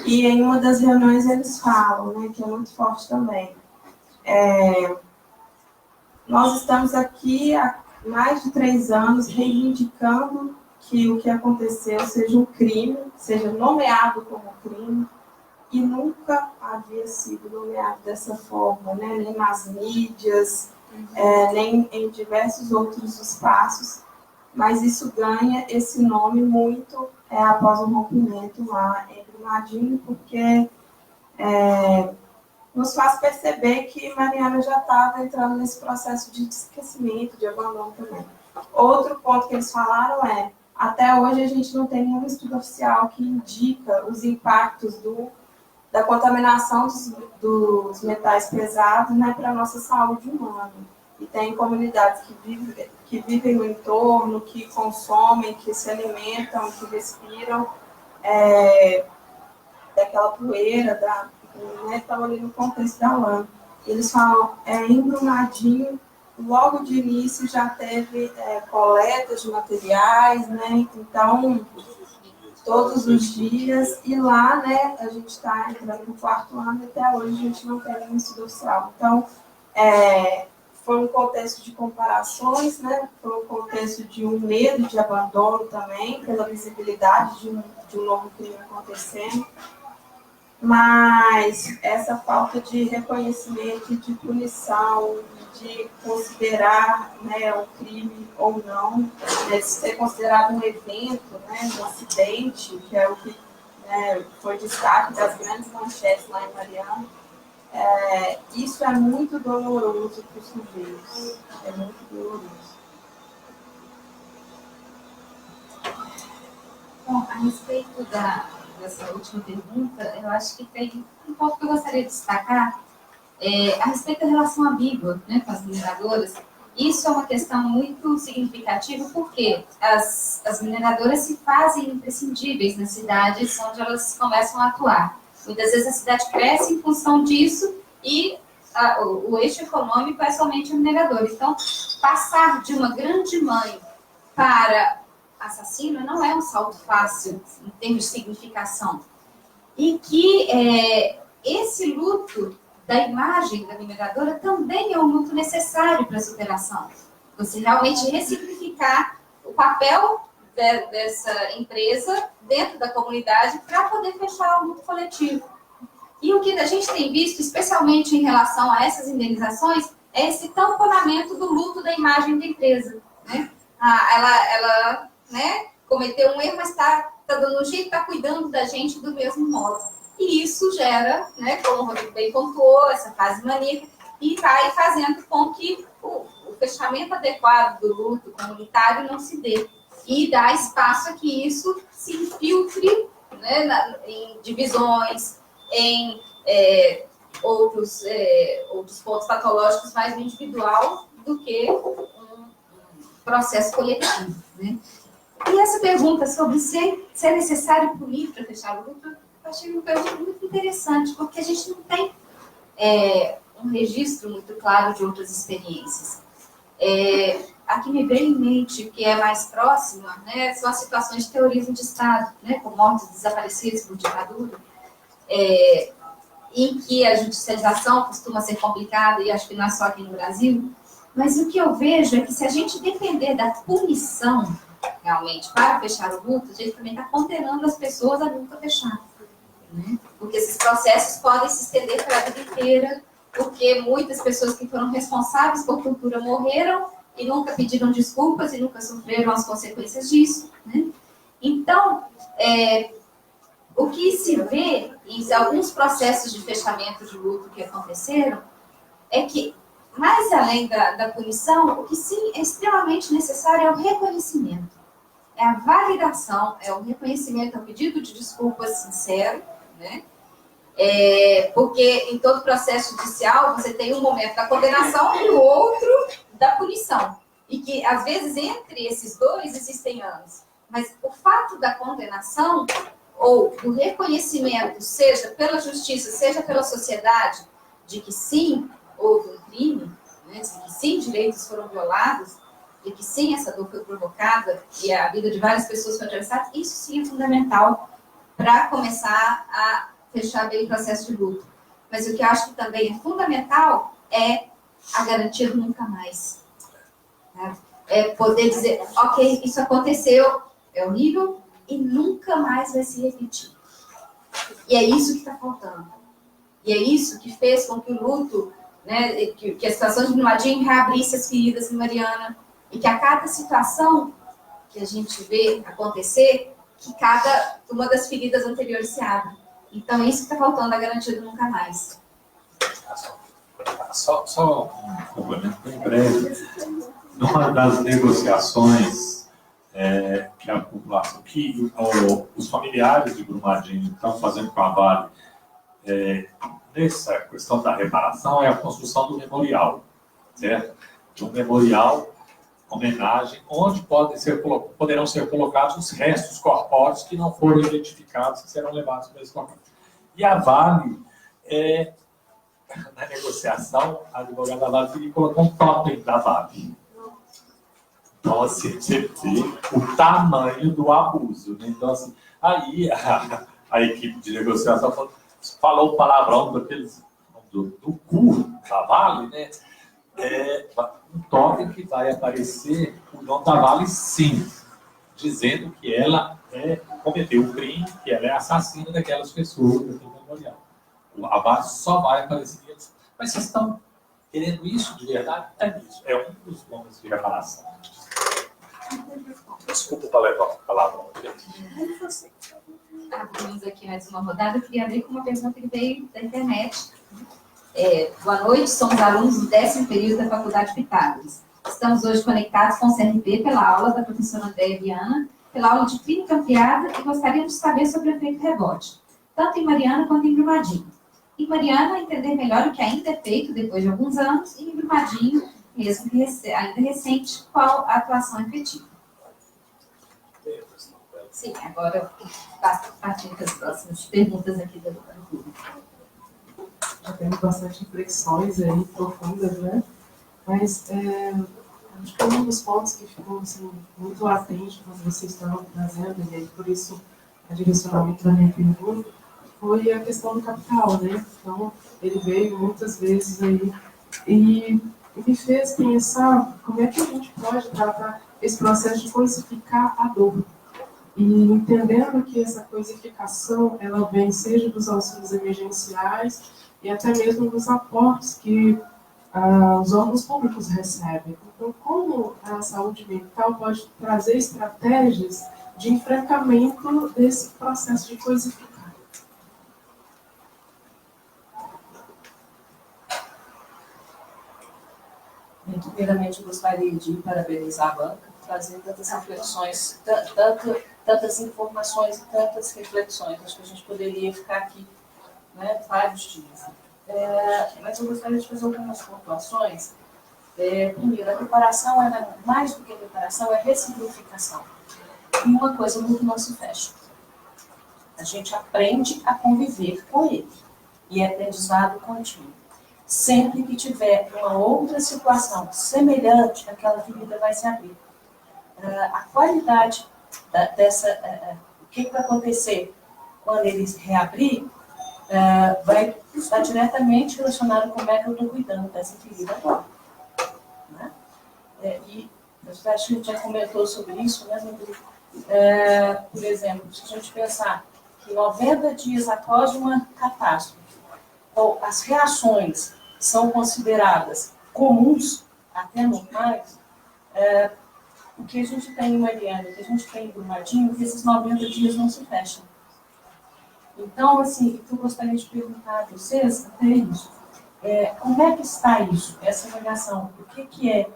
E em uma das reuniões eles falam, né, que é muito forte também. Nós estamos aqui há mais de 3 anos reivindicando que o que aconteceu seja um crime, seja nomeado como crime, e nunca havia sido nomeado dessa forma, né? Nem nas mídias, nem em diversos outros espaços, mas isso ganha esse nome muito após o rompimento lá em Brumadinho, porque nos faz perceber que Mariana já estava entrando nesse processo de esquecimento, de abandono também. Outro ponto que eles falaram é, até hoje a gente não tem nenhum estudo oficial que indica os impactos da contaminação dos metais pesados, né, para a nossa saúde humana. E tem comunidades que vivem no entorno, que consomem, que se alimentam, que respiram daquela poeira, estão ali no contexto da lã. Eles falam, em Brumadinho, logo de início já teve coletas de materiais, né? Então, todos os dias, e lá, né, a gente está entrando no 4º ano e até hoje a gente não tem nenhum estudo oficial. Então, foi um contexto de comparações, né? Foi um contexto de um medo de abandono também, pela visibilidade de um novo crime acontecendo. Mas essa falta de reconhecimento, de punição, de considerar, né, um crime ou não, de ser considerado um evento, né, um acidente, que é o que, né, foi destaque das grandes manchetes lá em Mariana, isso é muito doloroso para os sujeitos. É muito doloroso. Bom, a respeito dessa última pergunta, eu acho que tem um ponto que eu gostaria de destacar, a respeito da relação ambígua, né, com as mineradoras. Isso é uma questão muito significativa porque as mineradoras se fazem imprescindíveis nas cidades onde elas começam a atuar. Muitas vezes a cidade cresce em função disso e o eixo econômico é somente o minerador. Então, passar de uma grande mãe para assassino não é um salto fácil em termos de significação. E que esse luto da imagem da mineradora também é um luto necessário para a superação. Você realmente ressignificar o papel dessa empresa dentro da comunidade para poder fechar o luto coletivo. E o que a gente tem visto, especialmente em relação a essas indenizações, é esse tamponamento do luto da imagem da empresa. Né? Ela né, cometeu um erro, mas está dando um jeito, está cuidando da gente do mesmo modo. E isso gera, né, como o Rodrigo bem pontuou, essa fase maníaca, e vai fazendo com que o fechamento adequado do luto comunitário não se dê. E dá espaço a que isso se infiltre, né, em divisões, em outros pontos patológicos mais no individual do que um processo coletivo. Né? E essa pergunta sobre se é necessário punir para fechar o luto, eu achei uma pergunta muito interessante, porque a gente não tem um registro muito claro de outras experiências. A que me vem em mente, que é mais próxima, né, são as situações de terrorismo de Estado, né, com mortes desaparecidas por ditadura, em que a judicialização costuma ser complicada, e acho que não é só aqui no Brasil, mas o que eu vejo é que se a gente depender da punição, realmente, para fechar o luto, a gente também está condenando as pessoas a nunca fechar. Né? Porque esses processos podem se estender para a vida inteira, porque muitas pessoas que foram responsáveis por tortura morreram e nunca pediram desculpas e nunca sofreram as consequências disso. Né? Então, o que se vê em alguns processos de fechamento de luto que aconteceram é que, mais além da punição, o que sim é extremamente necessário é o reconhecimento. É a validação, é o reconhecimento, é o pedido de desculpas sincero, né? Porque em todo processo judicial você tem um momento da condenação e o outro da punição. E que, às vezes, entre esses dois existem anos. Mas o fato da condenação ou do reconhecimento, seja pela justiça, seja pela sociedade, de que sim, houve um crime, né, de que sim, direitos foram violados, de que sim, essa dor foi provocada e a vida de várias pessoas foi atravessada, isso sim é fundamental para começar a fechar bem o processo de luto. Mas o que eu acho que também é fundamental é a garantia do nunca mais. Né? É poder dizer, ok, isso aconteceu, é horrível e nunca mais vai se repetir. E é isso que está faltando. E é isso que fez com que o luto, né, que a situação de Brumadinho reabrisse as feridas em Mariana, e que a cada situação que a gente vê acontecer, que cada uma das feridas anteriores se abre. Então, é isso que está faltando, a garantia do nunca mais. Só um complemento bem breve. Numa das negociações que a população, os familiares de Brumadinho estão fazendo com a Vale, nessa questão da reparação, é a construção do memorial, certo? De um memorial, homenagem, onde poderão ser colocados os restos corpóreos que não foram identificados, que serão levados para esse local. E a Vale, na negociação, a advogada da Vale queria colocar um totem da Vale. Então, assim, você vê o tamanho do abuso, né? Então, assim, aí a equipe de negociação falou o palavrão daqueles do cu da Vale, né? Um totem que vai aparecer o nome da Vale, sim, dizendo que ela cometeu o crime, que ela é assassina daquelas pessoas daquele memorial. A Vale só vai aparecer nisso. Mas vocês estão querendo isso de verdade? É isso. É um dos nomes de reparação. Desculpa para levar a palavra. Abrimos aqui mais uma rodada. Eu queria abrir com uma pergunta que veio da internet. Boa noite, somos alunos do 10º período da Faculdade Pitágoras. Estamos hoje conectados com o CRP pela aula da professora Andréia Viana, pela aula de clínica ampliada, e gostaríamos de saber sobre o efeito rebote, tanto em Mariana quanto em Brumadinho. Em Mariana, entender melhor o que ainda é feito depois de alguns anos, e em Brumadinho, mesmo que ainda recente, qual a atuação efetiva. Sim, agora eu passo a partir das próximas perguntas aqui do público. Já temos bastante reflexões aí profundas, né? Mas acho que um dos pontos que ficou assim, muito latente quando vocês estavam trazendo, e aí por isso o direcionamento da minha pergunta, foi a questão do capital, né? Então, ele veio muitas vezes aí e me fez pensar como é que a gente pode tratar esse processo de coisificar a dor. E entendendo que essa coisificação, ela vem seja dos auxílios emergenciais e até mesmo dos aportes que os órgãos públicos recebem. Então, como a saúde mental pode trazer estratégias de enfrentamento desse processo de coisificar? Primeiramente, eu gostaria de parabenizar a banca, trazendo tantas reflexões, tantas informações e tantas reflexões. Acho que a gente poderia ficar aqui, né, vários dias. Mas eu gostaria de fazer algumas pontuações. Primeiro, a reparação, mais do que reparação, é ressignificação. E uma coisa muito não se fecha. A gente aprende a conviver com ele. E é aprendizado contínuo. Sempre que tiver uma outra situação semelhante, aquela ferida vai se abrir. A qualidade o que vai acontecer quando ele se reabrir, vai estar diretamente relacionado com como é que eu estou cuidando dessa ferida agora. Né? E eu acho que a gente já comentou sobre isso, né, Rodrigo? Por exemplo, se a gente pensar que 90 dias após uma catástrofe, as reações são consideradas comuns, até normais, o que a gente tem em Mariana, o que a gente tem em Brumadinho, que esses 90 dias não se fecham. Então, assim, o que eu gostaria de perguntar a vocês, até isso, como é que está isso, essa avaliação? O que é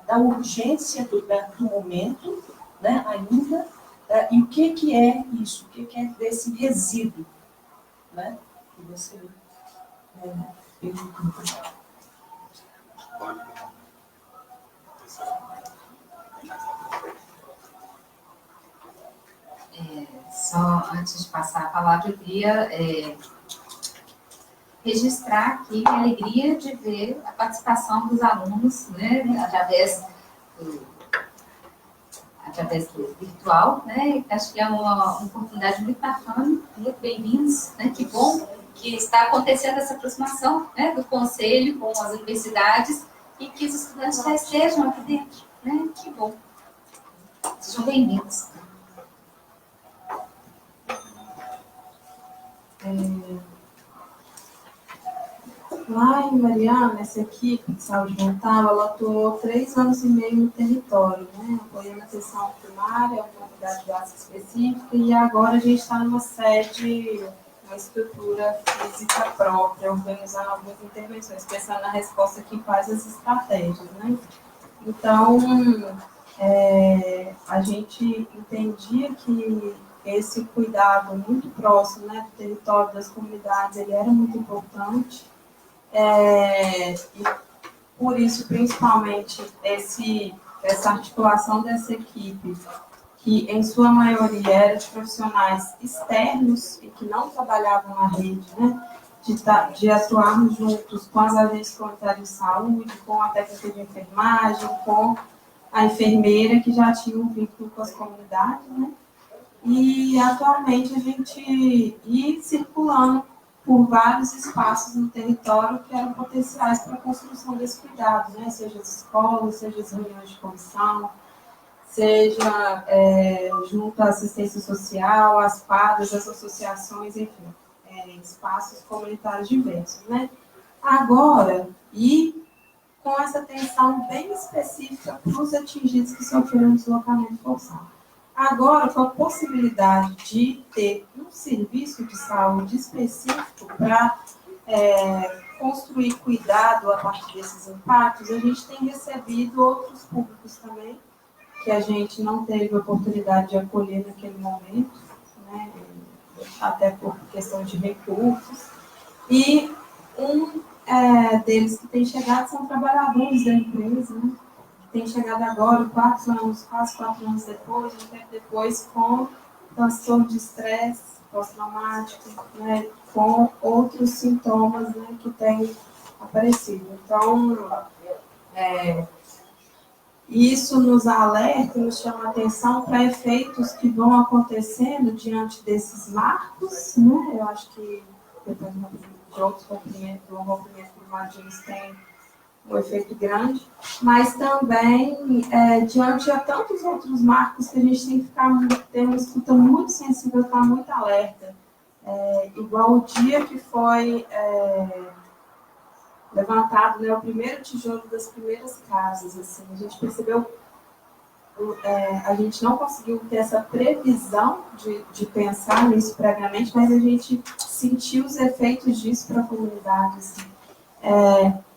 da urgência do momento, né, ainda, e o que é isso, o que é desse resíduo, né, que você pergunta. Só antes de passar a palavra, eu queria registrar aqui a alegria de ver a participação dos alunos, né, através do virtual, né? Acho que é uma oportunidade muito bacana, muito bem-vindos, né? Que bom que está acontecendo essa aproximação, né, do Conselho com as universidades e que os estudantes já estejam aqui dentro, né? Que bom. Sejam bem-vindos. Lá em Mariana, essa equipe de saúde mental, ela atuou 3 anos e meio no território, né? Apoiando a atenção primária, uma unidade básica específica, e agora a gente está numa sede uma estrutura física própria, organizando algumas intervenções, pensando na resposta que faz as estratégias, né? Então, a gente entendia que esse cuidado muito próximo, né, do território, das comunidades, ele era muito importante, e por isso, principalmente, essa articulação dessa equipe, que em sua maioria era de profissionais externos e que não trabalhavam na rede, né, de atuarmos juntos com as agências comunitárias de saúde, com a técnica de enfermagem, com a enfermeira, que já tinha um vínculo com as comunidades, né? E atualmente a gente ir circulando por vários espaços no território que eram potenciais para a construção desse cuidado, né? Seja as escolas, seja as reuniões de comissão, seja junto à assistência social, às quadras, às associações, enfim, espaços comunitários diversos, né? Agora, e com essa atenção bem específica para os atingidos que sofreram deslocamento forçado. Agora, com a possibilidade de ter um serviço de saúde específico para construir cuidado a partir desses impactos, a gente tem recebido outros públicos também, que a gente não teve oportunidade de acolher naquele momento, né, até por questão de recursos. E deles que tem chegado são trabalhadores da empresa, né, que tem chegado agora, quase 4 anos depois, um tempo depois, com transtorno de estresse pós-traumático, né, com outros sintomas, né, que têm aparecido. Então, isso nos alerta, nos chama a atenção para efeitos que vão acontecendo diante desses marcos, né? Eu acho que depois de outros rompimentos, do rompimento climáticos tem um efeito grande, mas também diante de tantos outros marcos que a gente tem que ter uma escuta muito sensível, estar muito alerta. Igual o dia que foi levantado, né, o primeiro tijolo das primeiras casas, assim, a gente percebeu, a gente não conseguiu ter essa previsão de pensar nisso previamente, mas a gente sentiu os efeitos disso para a comunidade, assim.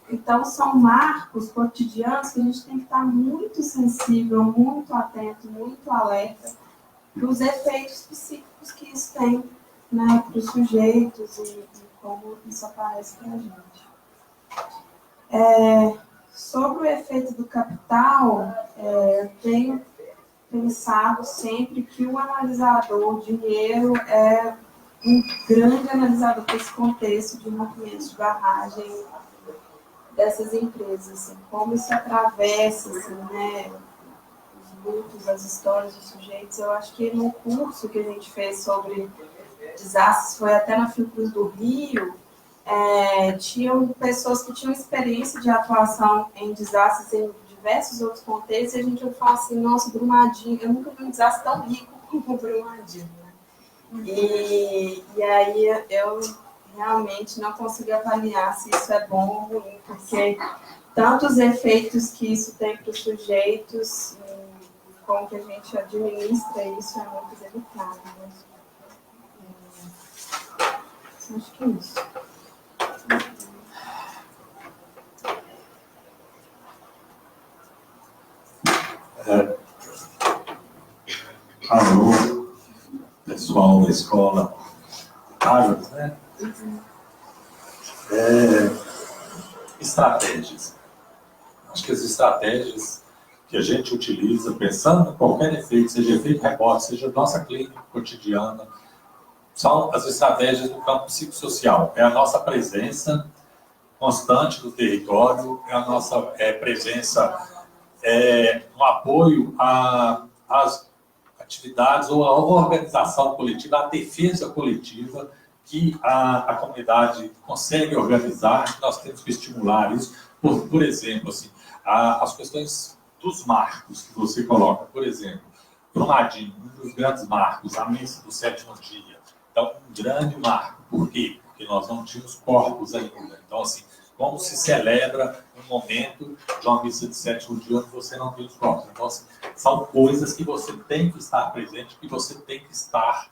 Então, são marcos cotidianos que a gente tem que estar muito sensível, muito atento, muito alerta para os efeitos psíquicos que isso tem, né, para os sujeitos e como isso aparece para a gente. Sobre o efeito do capital, tenho pensado sempre que o analisador, o dinheiro, é um grande analisador desse contexto de movimentos de barragem dessas empresas, assim, como isso atravessa, assim, né, os lutos, as histórias dos sujeitos. Eu acho que no curso que a gente fez sobre desastres, foi até na Fiocruz do Rio, tinham pessoas que tinham experiência de atuação em desastres em diversos outros contextos, e a gente fala assim, nossa, Brumadinho, eu nunca vi um desastre tão rico como o Brumadinho, né? E aí eu realmente não consigo avaliar se isso é bom ou ruim, porque tantos efeitos que isso tem para os sujeitos, e como que a gente administra isso é muito delicado, né? Acho que é isso. Alô, pessoal da escola Harvard, né? Estratégias. Acho que as estratégias que a gente utiliza, pensando em qualquer efeito, seja efeito rebote, seja nossa clínica cotidiana, são as estratégias do campo psicossocial. É a nossa presença constante no território, é a nossa presença no apoio às atividades ou à organização coletiva, à defesa coletiva que a comunidade consegue organizar. Nós temos que estimular isso. Por exemplo, assim, as questões dos marcos que você coloca, por exemplo, Brumadinho, um dos grandes marcos, a missa do 7º dia. Então, um grande marco. Por quê? Porque nós não tínhamos corpos ainda. Então, assim, como se celebra um momento de uma missa de 7º dia onde você não tem os corpos? Então, assim, são coisas que você tem que estar presente, que você tem que estar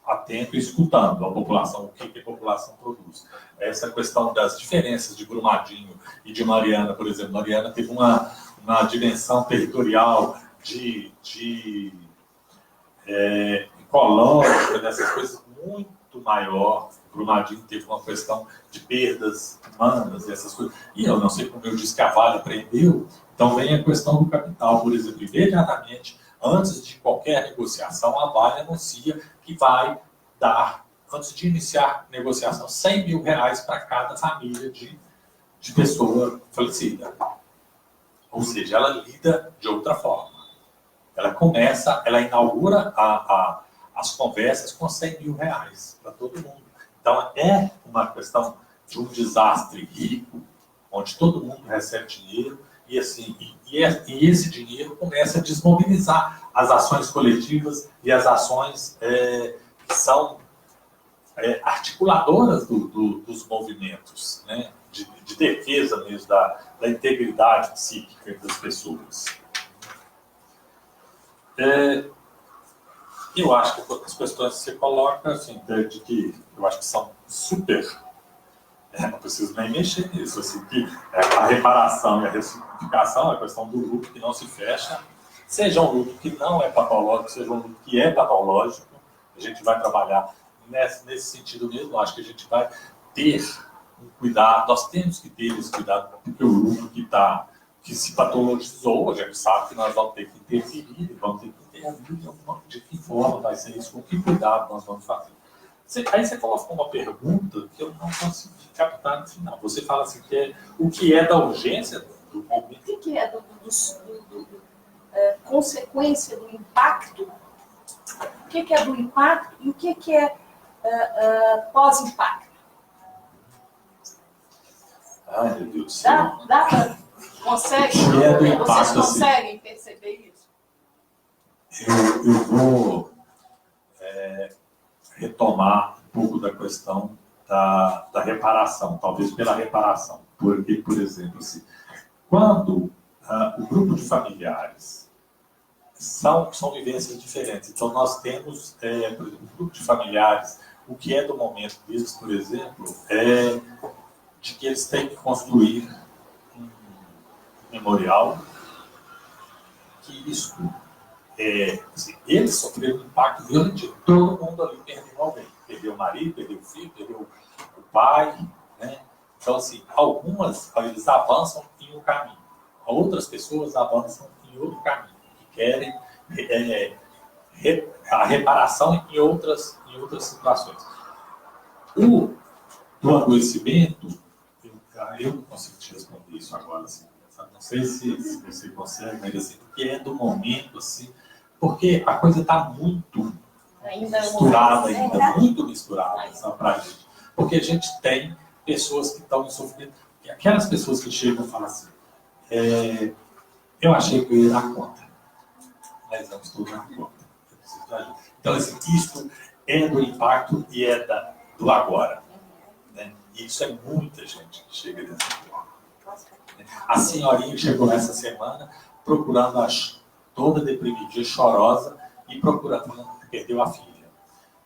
atento e escutando a população, o que a população produz. Essa questão das diferenças de Brumadinho e de Mariana, por exemplo. Mariana teve uma dimensão territorial de ecológica, dessas coisas muito maior. Brumadinho teve uma questão de perdas humanas e essas coisas. E eu não sei como eu disse que a Vale aprendeu, então vem a questão do capital, por exemplo, imediatamente, antes de qualquer negociação, a Vale anuncia que vai dar, antes de iniciar negociação, R$100 mil para cada família de pessoa falecida. Ou seja, ela lida de outra forma. Ela inaugura as conversas com R$100 mil para todo mundo. Então, é uma questão de um desastre rico, onde todo mundo recebe dinheiro, e esse dinheiro começa a desmobilizar as ações coletivas e as ações que são articuladoras dos movimentos, né? de defesa mesmo da integridade psíquica das pessoas. Eu acho que as questões que você coloca, assim, de que eu acho que são super... não preciso nem mexer nisso, assim, que a reparação e a ressignificação, a questão do luto que não se fecha, seja um luto que não é patológico, seja um luto que é patológico, a gente vai trabalhar nesse sentido mesmo. Acho que a gente vai ter um cuidado, nós temos que ter esse cuidado, porque o luto que se patologizou, a gente sabe que nós vamos ter que interferir, vamos ter que intervir de que forma vai ser isso, com que cuidado nós vamos fazer. Aí você coloca uma pergunta que eu não consegui captar no final. Você fala assim, o que é da urgência do momento? O que é consequência do impacto? O que é do impacto e o que é pós-impacto? Ai, meu Deus do céu. Vocês conseguem perceber isso? Eu vou retomar um pouco da questão da reparação, talvez pela reparação. Porque, por exemplo, assim, quando o grupo de familiares são vivências diferentes, então nós temos, por exemplo, um grupo de familiares, o que é do momento deles, por exemplo, é de que eles têm que construir um memorial, que isso assim, eles sofreram um impacto violento, todo mundo ali perdeu alguém, perdeu o marido, perdeu o filho, perdeu o pai, né? Então, assim, algumas eles avançam em um caminho, outras pessoas avançam em outro caminho, que querem a reparação em outras situações. Do adoecimento, eu não consigo te responder isso agora, assim, não sei se você consegue, mas assim, porque é do momento, assim, porque a coisa está muito misturada ainda, muito misturada para a gente. Porque a gente tem pessoas que estão em sofrimento, aquelas pessoas que chegam e falam assim, eu achei que eu ia dar conta, mas não estou dando conta, eu preciso de ajuda. Então, assim, isso é do impacto e é do agora. Né? E isso é muita gente que chega dessa forma. A senhorinha chegou essa semana procurando toda deprimidinha, chorosa, e procurando, perdeu a filha.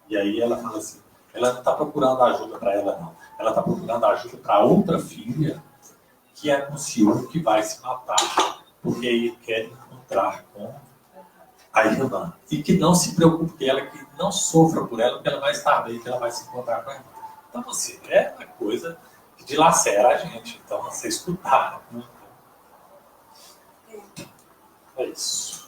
E aí ela fala assim, ela não está procurando ajuda para ela, não. Ela está procurando ajuda para outra filha que anunciou que vai se matar, porque aí quer encontrar com a irmã. E que não se preocupe, que não sofra por ela, porque ela vai estar bem, que ela vai se encontrar com a irmã. Então, assim, é uma coisa que dilacera a gente. Então, você escutar. Né? É isso.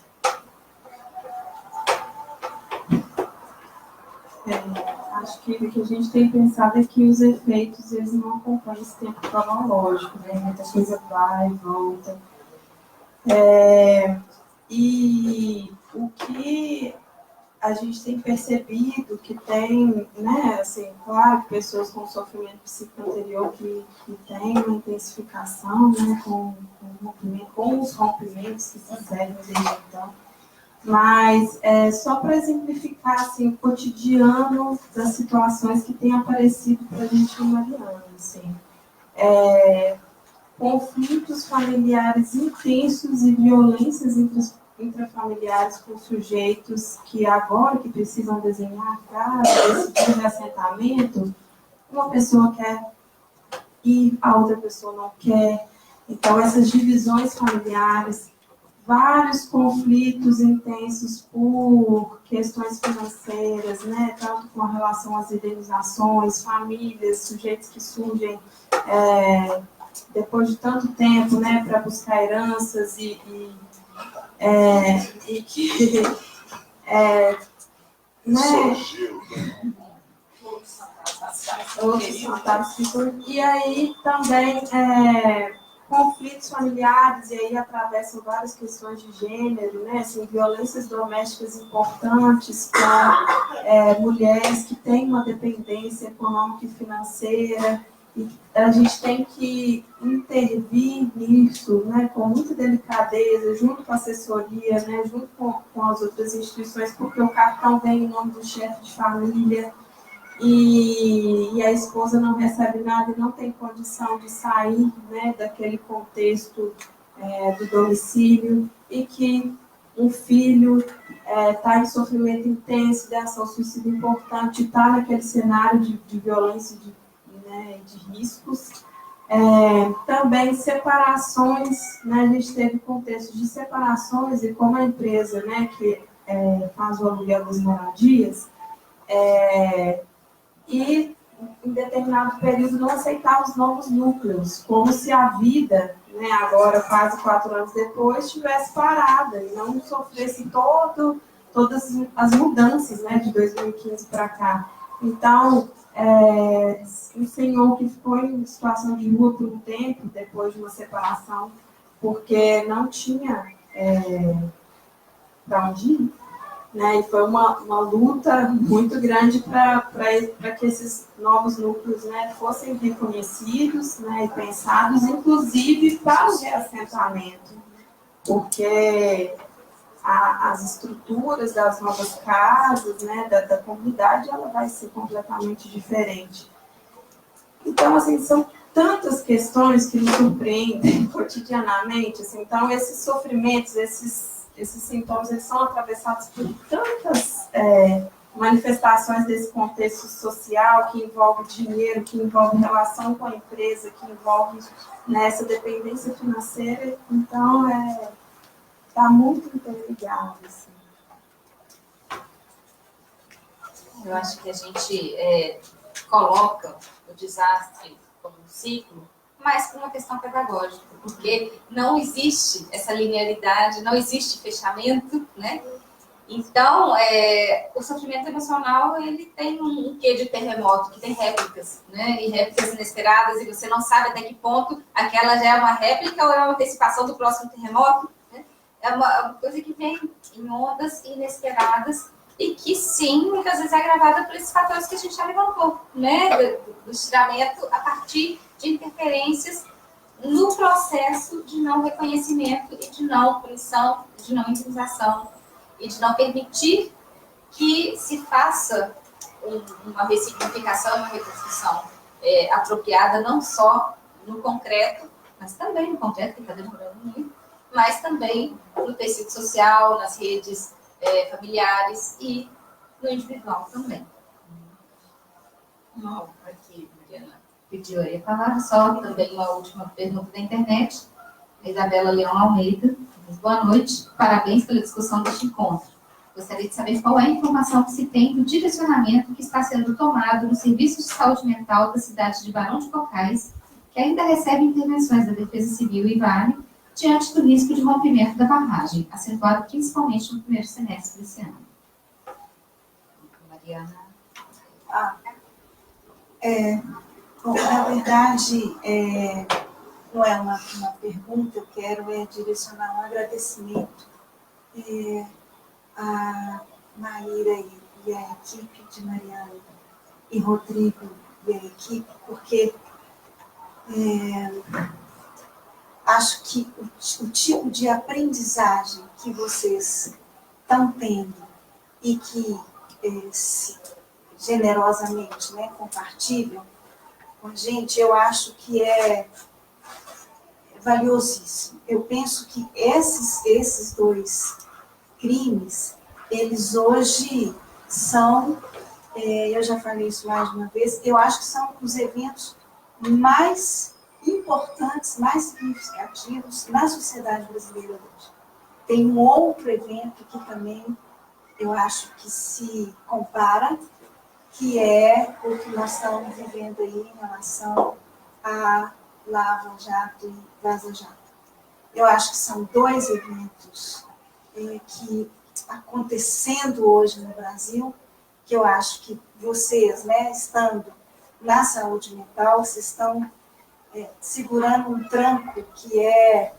Acho que o que a gente tem pensado é que os efeitos eles não acompanham esse tempo cronológico, né? Muita coisa vai e volta. E o que a gente tem percebido que tem, né, assim, claro, pessoas com sofrimento psíquico anterior que tem uma intensificação, né, com os rompimentos que se seguem desde então. Mas, só para exemplificar, assim, o cotidiano das situações que têm aparecido para a gente em Mariana, assim, conflitos familiares intensos e violências entre intrafamiliares com sujeitos que agora que precisam desenhar casa, esse reassentamento, uma pessoa quer ir, a outra pessoa não quer. Então, essas divisões familiares, vários conflitos intensos por questões financeiras, né? Tanto com relação às indenizações, famílias, sujeitos que surgem depois de tanto tempo, né, para buscar heranças e que e aí também conflitos familiares, e aí atravessam várias questões de gênero, né, assim, violências domésticas importantes para mulheres que têm uma dependência econômica e financeira. E a gente tem que intervir nisso, né, com muita delicadeza, junto com a assessoria, né, junto com as outras instituições, porque o cartão vem em nome do chefe de família e a esposa não recebe nada e não tem condição de sair, né, daquele contexto do domicílio, e que um filho está em sofrimento intenso, de ação suicida importante, está naquele cenário de violência de riscos. Também separações, né, a gente teve contextos de separações, e como a empresa, né, que faz o aluguel das moradias, e em determinado período não aceitar os novos núcleos, como se a vida, né, agora quase 4 anos depois, estivesse parada e não sofresse todas as mudanças, né, de 2015 para cá. Então, um senhor que ficou em situação de rua por um tempo, depois de uma separação, porque não tinha para onde ir, né? E foi uma luta muito grande para que esses novos núcleos, né, fossem reconhecidos, né, e pensados, inclusive para o reassentamento, porque as estruturas das novas casas, né, da comunidade, ela vai ser completamente diferente. Então, assim, são tantas questões que nos surpreendem cotidianamente, assim, então esses sofrimentos, esses sintomas, eles são atravessados por tantas manifestações desse contexto social, que envolve dinheiro, que envolve relação com a empresa, que envolve, né, essa dependência financeira, então está muito interligado, assim. Eu acho que a gente coloca o desastre como um ciclo, mas por uma questão pedagógica, porque não existe essa linearidade, não existe fechamento, né? Então, o sofrimento emocional, ele tem um quê de terremoto, que tem réplicas, né? E réplicas inesperadas, e você não sabe até que ponto aquela já é uma réplica ou é uma antecipação do próximo terremoto, né? É uma coisa que vem em ondas inesperadas e que, sim, muitas vezes é agravada por esses fatores que a gente já levantou, né? Do estiramento a partir de interferências no processo de não reconhecimento e de não punição, de não indenização e de não permitir que se faça uma ressignificação e uma reconstrução apropriada, não só no concreto, mas também no concreto, que está demorando muito, mas também no tecido social, nas redes familiares e no individual também. Aqui, Mariana pediu aí a palavra, só também uma última pergunta da internet. A Isabela Leão Almeida. Boa noite, parabéns pela discussão deste encontro. Gostaria de saber qual é a informação que se tem do direcionamento que está sendo tomado no Serviço de Saúde Mental da cidade de Barão de Cocais, que ainda recebe intervenções da Defesa Civil e Vale, diante do risco de rompimento da barragem, acentuado principalmente no primeiro semestre desse ano. Mariana. Bom, na verdade, não é uma pergunta, eu quero direcionar um agradecimento a Maíra e a equipe de Mariana e Rodrigo e a equipe, porque acho que o tipo de aprendizagem que vocês estão tendo e que generosamente, né, compartilham com a gente, eu acho que é valiosíssimo. Eu penso que esses dois crimes, eles hoje são, eu já falei isso mais de uma vez, eu acho que são os eventos mais importantes, mais significativos na sociedade brasileira hoje. Tem um outro evento que também eu acho que se compara, que é o que nós estamos vivendo aí em relação a Lava Jato e Vaza Jato. Eu acho que são dois eventos que acontecendo hoje no Brasil, que eu acho que vocês, né, estando na saúde mental, vocês estão segurando um tranco que é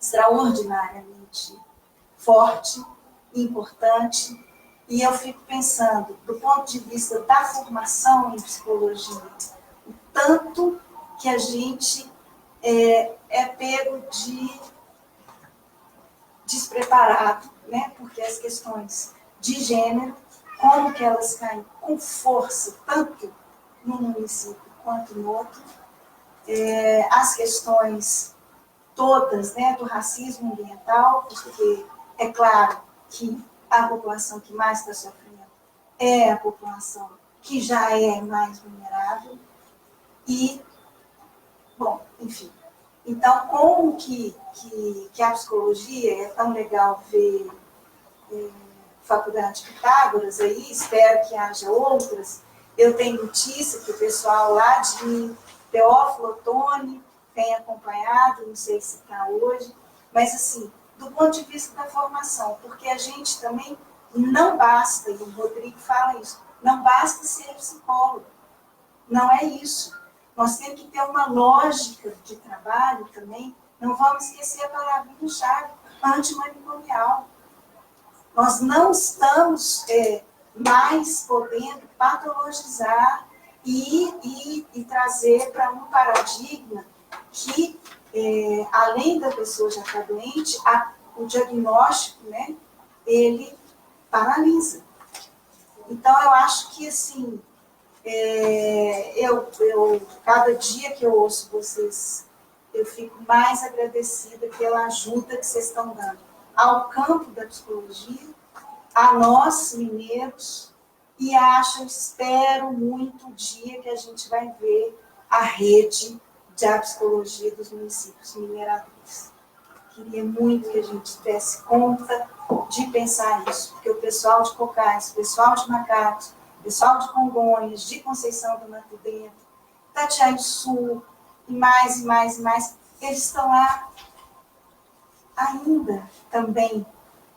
extraordinariamente forte, importante, e eu fico pensando, do ponto de vista da formação em psicologia, o tanto que a gente é pego de despreparado, né? Porque as questões de gênero, como que elas caem com força, tanto no município quanto no outro, as questões todas, né, do racismo ambiental, porque é claro que a população que mais está sofrendo é a população que já é mais vulnerável e, bom, enfim. Então, como que a psicologia é tão legal ver Faculdade de Pitágoras aí, espero que haja outras. Eu tenho notícia que o pessoal lá de Teófilo Otoni tem acompanhado, não sei se está hoje, mas assim, do ponto de vista da formação, porque a gente também não basta, e o Rodrigo fala isso, não basta ser psicólogo, não é isso. Nós temos que ter uma lógica de trabalho também, não vamos esquecer a palavrinha-chave, antimanicomial. Nós não estamos mais podendo patologizar e trazer para um paradigma que, além da pessoa já estar doente, o diagnóstico, né, ele paralisa. Então, eu acho que, assim, cada dia que eu ouço vocês, eu fico mais agradecida pela ajuda que vocês estão dando ao campo da psicologia, a nós, mineiros, e espero muito o dia que a gente vai ver a rede da psicologia dos municípios mineradores. Queria muito que a gente desse conta de pensar isso, porque o pessoal de Cocais, o pessoal de Macacos, o pessoal de Congonhas, de Conceição do Mato Dentro, Tatiaia do Sul, e mais, e mais, e mais, eles estão lá ainda também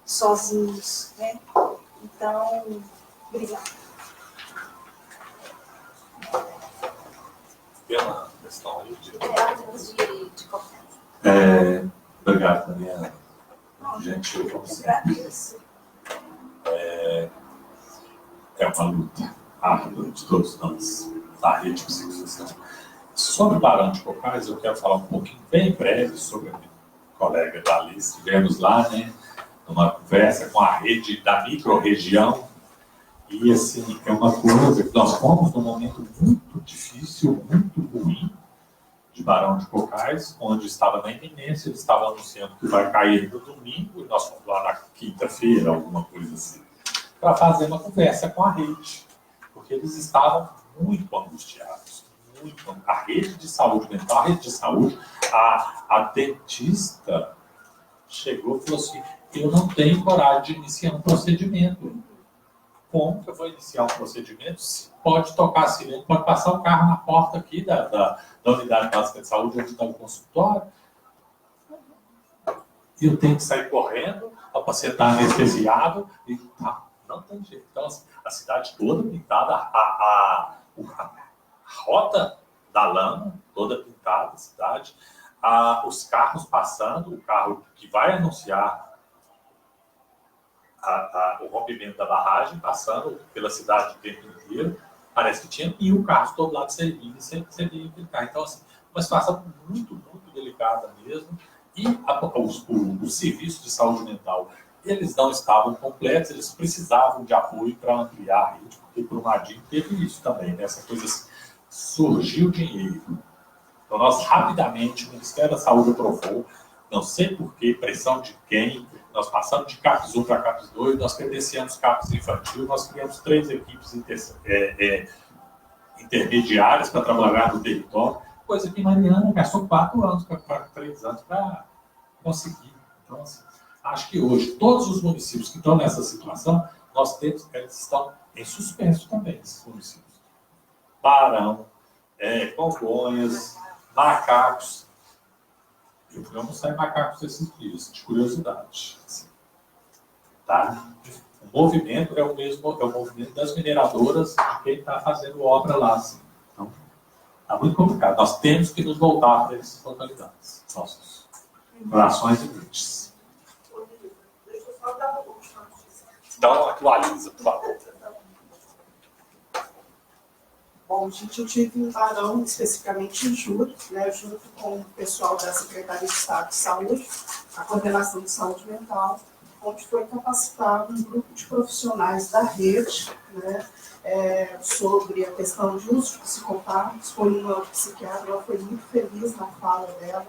sozinhos, né? Então, obrigada. Pela questão aí de obrigado, Daniela. Gente, eu agradeço. É uma luta árdua de todos nós, da rede psicossocial. Sobre o Barão de Cocais, eu quero falar um pouquinho, bem breve, sobre a minha colega da Alice. Estivemos lá, né, numa conversa com a rede da micro-região, e, assim, é uma coisa que nós fomos num momento muito difícil, muito ruim, de Barão de Cocais, onde estava na iminência, eles estavam anunciando que vai cair no domingo, e nós fomos lá na quinta-feira, alguma coisa assim, para fazer uma conversa com a rede, porque eles estavam muito angustiados, muito. A rede de saúde mental, a rede de saúde, a dentista chegou e falou assim, eu não tenho coragem de iniciar um procedimento. Como que eu vou iniciar um procedimento? Pode tocar sirene, pode passar o carro na porta aqui da unidade básica de saúde, onde está o consultório, e eu tenho que sair correndo, o paciente está anestesiado, e não tem jeito. Então, a cidade toda pintada, a rota da lama toda pintada, a cidade, os carros passando, o carro que vai anunciar o rompimento da barragem, passando pela cidade o tempo inteiro, parece que tinha 1000 carros todo lado servindo, sempre servindo aquele carro. Então, assim, uma situação muito, muito delicada mesmo. E os serviços de saúde mental, eles não estavam completos, eles precisavam de apoio para ampliar a rede, porque por Brumadinho teve isso também, né? Essa coisa assim, surgiu dinheiro. Então, nós rapidamente, o Ministério da Saúde aprovou, não sei por que, pressão de quem, Nós passamos de CAPES 1 para CAPES 2, nós credenciamos CAPES infantil, nós criamos 3 equipes intermediárias para trabalhar no território, coisa que Mariana gastou 4 anos, 3 anos para conseguir. Então, assim, acho que hoje, todos os municípios que estão nessa situação, nós temos, eles estão em suspenso também, esses municípios. Barão, Congonhas, Macacos. Eu fui almoçar em Macacos esses dias, de curiosidade. Assim, tá? O movimento é o mesmo, é o movimento das mineradoras de quem está fazendo obra lá. Assim. Então, está muito complicado. Nós temos que nos voltar para essas localidades, nossos corações e mentes. Deixa eu só dar uma última notícia. Então, atualiza, por favor. Bom, gente, eu tive em Barão, especificamente em julho, né, junto com o pessoal da Secretaria de Estado de Saúde, a Coordenação de Saúde Mental, onde foi capacitado um grupo de profissionais da rede, né, sobre a questão de uso de psicofármacos. Foi uma psiquiatra, ela foi muito feliz na fala dela,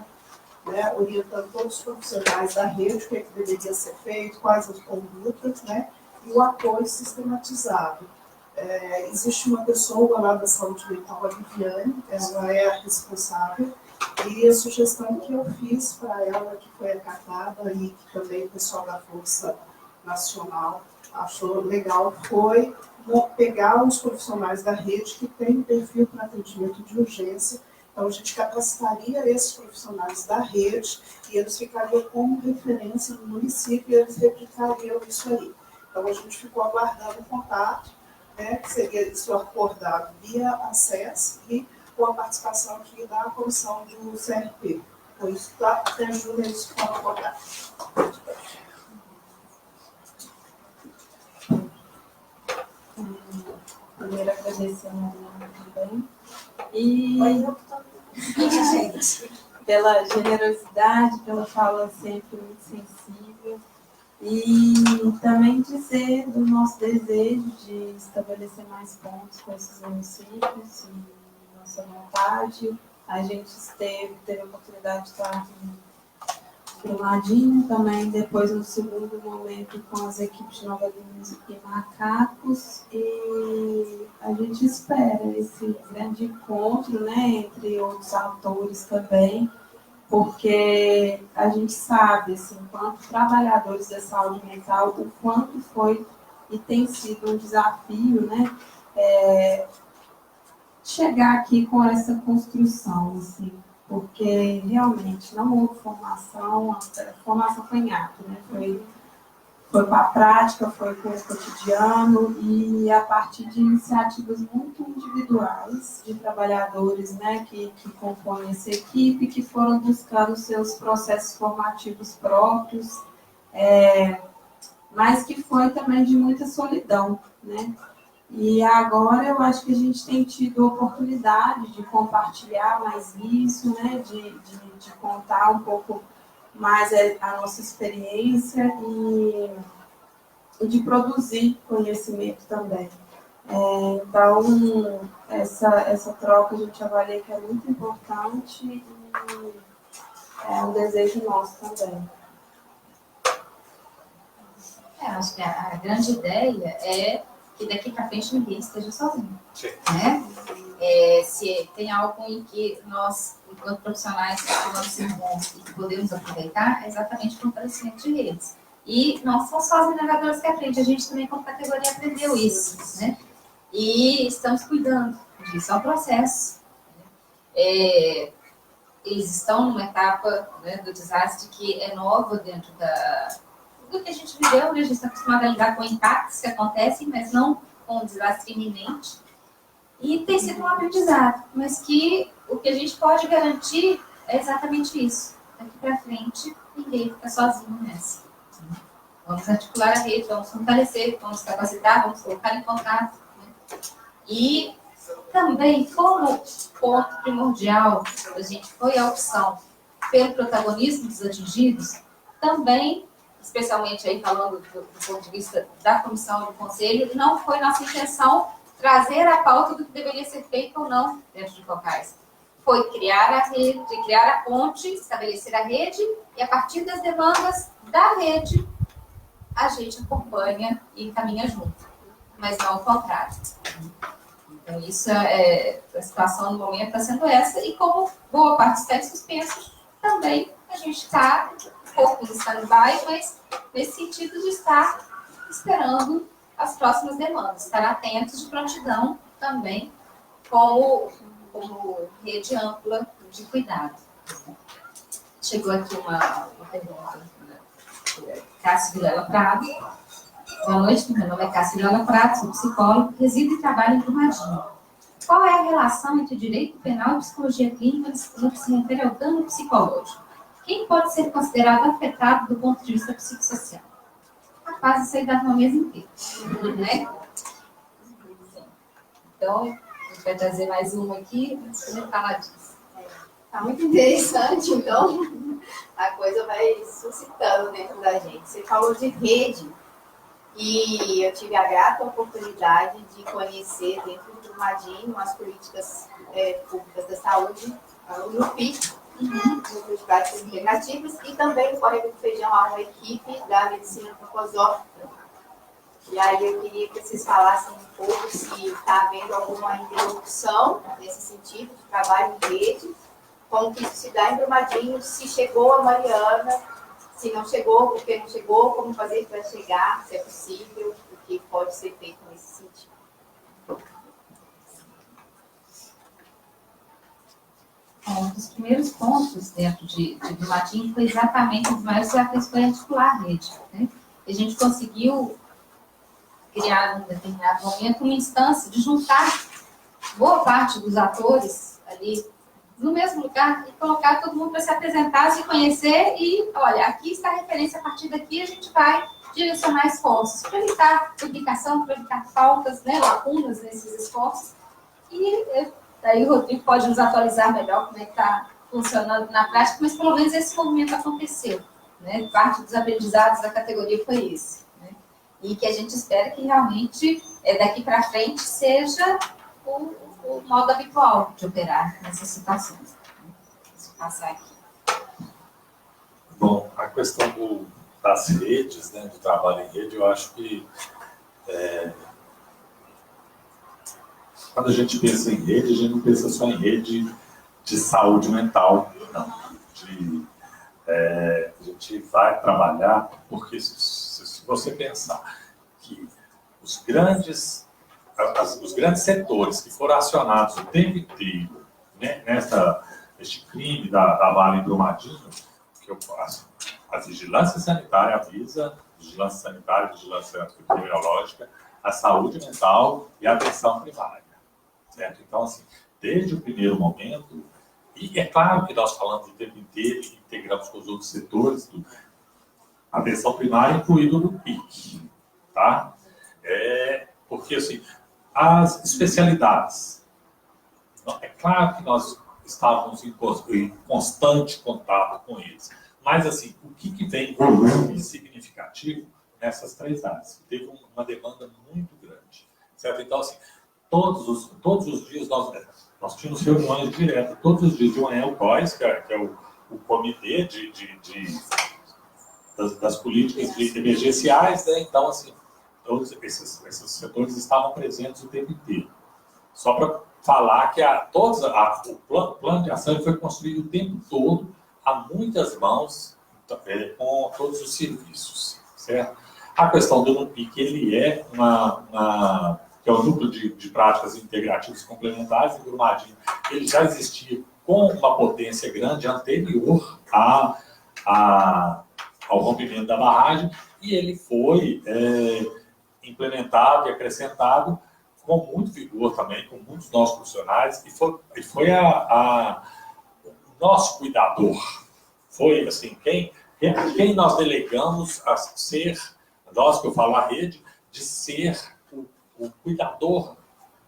né, orientando todos os profissionais da rede, o que deveria ser feito, quais as condutas, né, e o apoio sistematizado. Existe uma pessoa lá da saúde mental, a Viviane, ela é a responsável, e a sugestão que eu fiz para ela, que foi acatada e que também o pessoal da Força Nacional achou legal, foi pegar os profissionais da rede que têm perfil para atendimento de urgência. Então, a gente capacitaria esses profissionais da rede e eles ficariam como referência no município e eles replicariam isso aí. Então, a gente ficou aguardando o contato, que seria isso acordado via acesso e com a participação aqui da comissão do CRP. Por isso, até julho, eles foram acordados. Primeiro, agradecer a Mariana também. E pela generosidade, pela fala sempre muito sensível. E também dizer do nosso desejo de estabelecer mais pontos com esses municípios e nossa vontade. A gente teve a oportunidade de estar em Brumadinho também, depois no segundo momento com as equipes de Nova Lima e Macacos. E a gente espera esse grande encontro, né, entre outros atores também, porque a gente sabe, assim, enquanto trabalhadores da saúde mental, o quanto foi e tem sido um desafio, né, chegar aqui com essa construção, assim, porque realmente não houve formação, a formação foi em ato, né, foi com a prática, foi com o cotidiano e a partir de iniciativas muito individuais de trabalhadores, né, que compõem essa equipe, que foram buscando seus processos formativos próprios, mas que foi também de muita solidão, né? E agora eu acho que a gente tem tido a oportunidade de compartilhar mais isso, né, de contar um pouco mais a nossa experiência e de produzir conhecimento também. Então, essa troca a gente avalia que é muito importante e é um desejo nosso também. Acho que a grande ideia é que daqui para frente ninguém esteja sozinho. Né? Se tem algo em que nós, enquanto profissionais, vamos ser bons e que podemos aproveitar, é exatamente o fortalecimento de redes. E não são só as mineradoras que aprendem, a gente também, como categoria, aprendeu isso. Né? E estamos cuidando disso, é um processo. Eles estão numa etapa, né, do desastre que é nova dentro do que a gente viveu, né? A gente está acostumado a lidar com impactos que acontecem, mas não com um desastre iminente. E tem sido um aprendizado, mas que o que a gente pode garantir é exatamente isso. Daqui para frente, ninguém fica sozinho nessa. Vamos articular a rede, vamos fortalecer, vamos capacitar, vamos colocar em contato. Né? E também, como ponto primordial, a gente foi a opção pelo protagonismo dos atingidos, também, especialmente aí falando do ponto de vista da comissão e do conselho, não foi nossa intenção trazer a pauta do que deveria ser feito ou não dentro de Cocais. Foi criar a rede, criar a ponte, estabelecer a rede e, a partir das demandas da rede, a gente acompanha e caminha junto, mas não o contrário. Então, isso a situação no momento está sendo essa, e como boa parte dos técnicos pensam, também a gente está um pouco em stand-by, mas nesse sentido de estar esperando as próximas demandas, estar atentos de prontidão também, como rede ampla de cuidado. Chegou aqui uma pergunta da Cássio Vilela Prado. Boa noite, meu nome é Cássio Vilela Prado, sou psicólogo, resido e trabalho em Brumadinho. Qual é a relação entre direito penal e psicologia clínica no que se refere ao dano psicológico? Quem pode ser considerado afetado do ponto de vista psicossocial? Rapaz, isso aí dá uma mesa inteira, né? Então, a gente vai trazer mais uma aqui, para poder falar disso. Está muito interessante, então a coisa vai suscitando dentro da gente. Você falou de rede, e eu tive a grata oportunidade de conhecer dentro do Brumadinho as políticas públicas da saúde, o NUPI, Núcleo de Práticas Integrativas, e também no Córrego do Feijão há uma equipe da medicina antroposófica. E aí eu queria que vocês falassem um pouco se está havendo alguma interrupção nesse sentido de trabalho em rede, como que isso se dá em Brumadinho, se chegou a Mariana, se não chegou, por que não chegou, como fazer para chegar, se é possível, o que pode ser feito nesse sentido. Um dos primeiros pontos dentro de Brumadinho foi exatamente os maiores desafios foi articular a rede, né? E a gente conseguiu criar, em um determinado momento, uma instância de juntar boa parte dos atores ali no mesmo lugar e colocar todo mundo para se apresentar, se conhecer e, olha, aqui está a referência, a partir daqui a gente vai direcionar esforços para evitar duplicação, para evitar faltas, né, lacunas nesses esforços. E daí o Rodrigo pode nos atualizar melhor como é que está funcionando na prática, mas pelo menos esse movimento aconteceu, né? Parte dos aprendizados da categoria foi esse, né? E que a gente espera que realmente daqui para frente seja o modo habitual de operar nessas situações. Deixa eu passar aqui. Bom, a questão das redes, né, do trabalho em rede, eu acho que quando a gente pensa em rede, a gente não pensa só em rede de saúde mental, não. A gente vai trabalhar, porque se você pensar que os grandes setores que foram acionados o tempo inteiro, né, neste crime da Vale em Brumadinho, que eu faço, a vigilância sanitária, a vigilância sanitária, a vigilância epidemiológica, a saúde mental e a atenção primária. Certo? Então, assim, desde o primeiro momento, e é claro que nós falamos o tempo inteiro e integramos com os outros setores, a atenção primária incluído no PIC, tá? Porque, assim, as especialidades, é claro que nós estávamos em constante contato com eles, mas, assim, o que vem volume significativo nessas três áreas? Teve uma demanda muito grande, certo? Então, assim, todos os dias nós tínhamos reuniões diretas, todos os dias de manhã o COIS, que é o comitê das políticas emergenciais, né? Então, assim, todos esses setores estavam presentes o tempo inteiro. Só para falar que o plano de ação foi construído o tempo todo, a muitas mãos, com todos os serviços, certo? A questão do NUPIC, ele é que é o Núcleo de Práticas Integrativas Complementares em Brumadinho, ele já existia com uma potência grande anterior ao rompimento da barragem, e ele foi implementado e acrescentado com muito vigor também, com muitos nossos profissionais, e foi o nosso cuidador. Foi, assim, quem nós delegamos a ser, nós que eu falo a rede, de ser o cuidador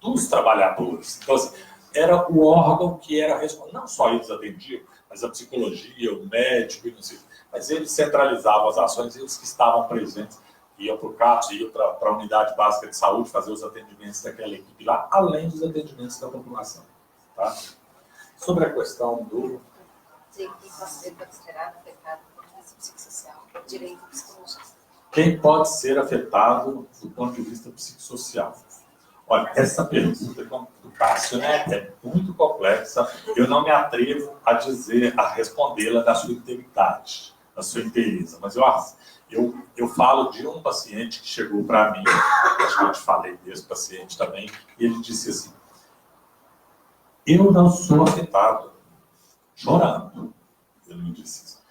dos trabalhadores. Então, assim, era o órgão que era responsável, não só eles atendiam, mas a psicologia, o médico, e não sei, mas eles centralizavam as ações, eles que estavam presentes, iam para o CAPS, iam para a Unidade Básica de Saúde, fazer os atendimentos daquela equipe lá, além dos atendimentos da população. Tá? Sobre a questão do... De que pode ser considerado afetado por violência psicossocial, direito psicológico. Quem pode ser afetado do ponto de vista psicossocial? Olha, essa pergunta do Cássio, né, é muito complexa. Eu não me atrevo a respondê-la da sua integridade, da sua inteireza. Mas eu falo de um paciente que chegou para mim, acho que eu te falei desse paciente também, e ele disse assim: eu não sou afetado, chorando. Ele me disse isso.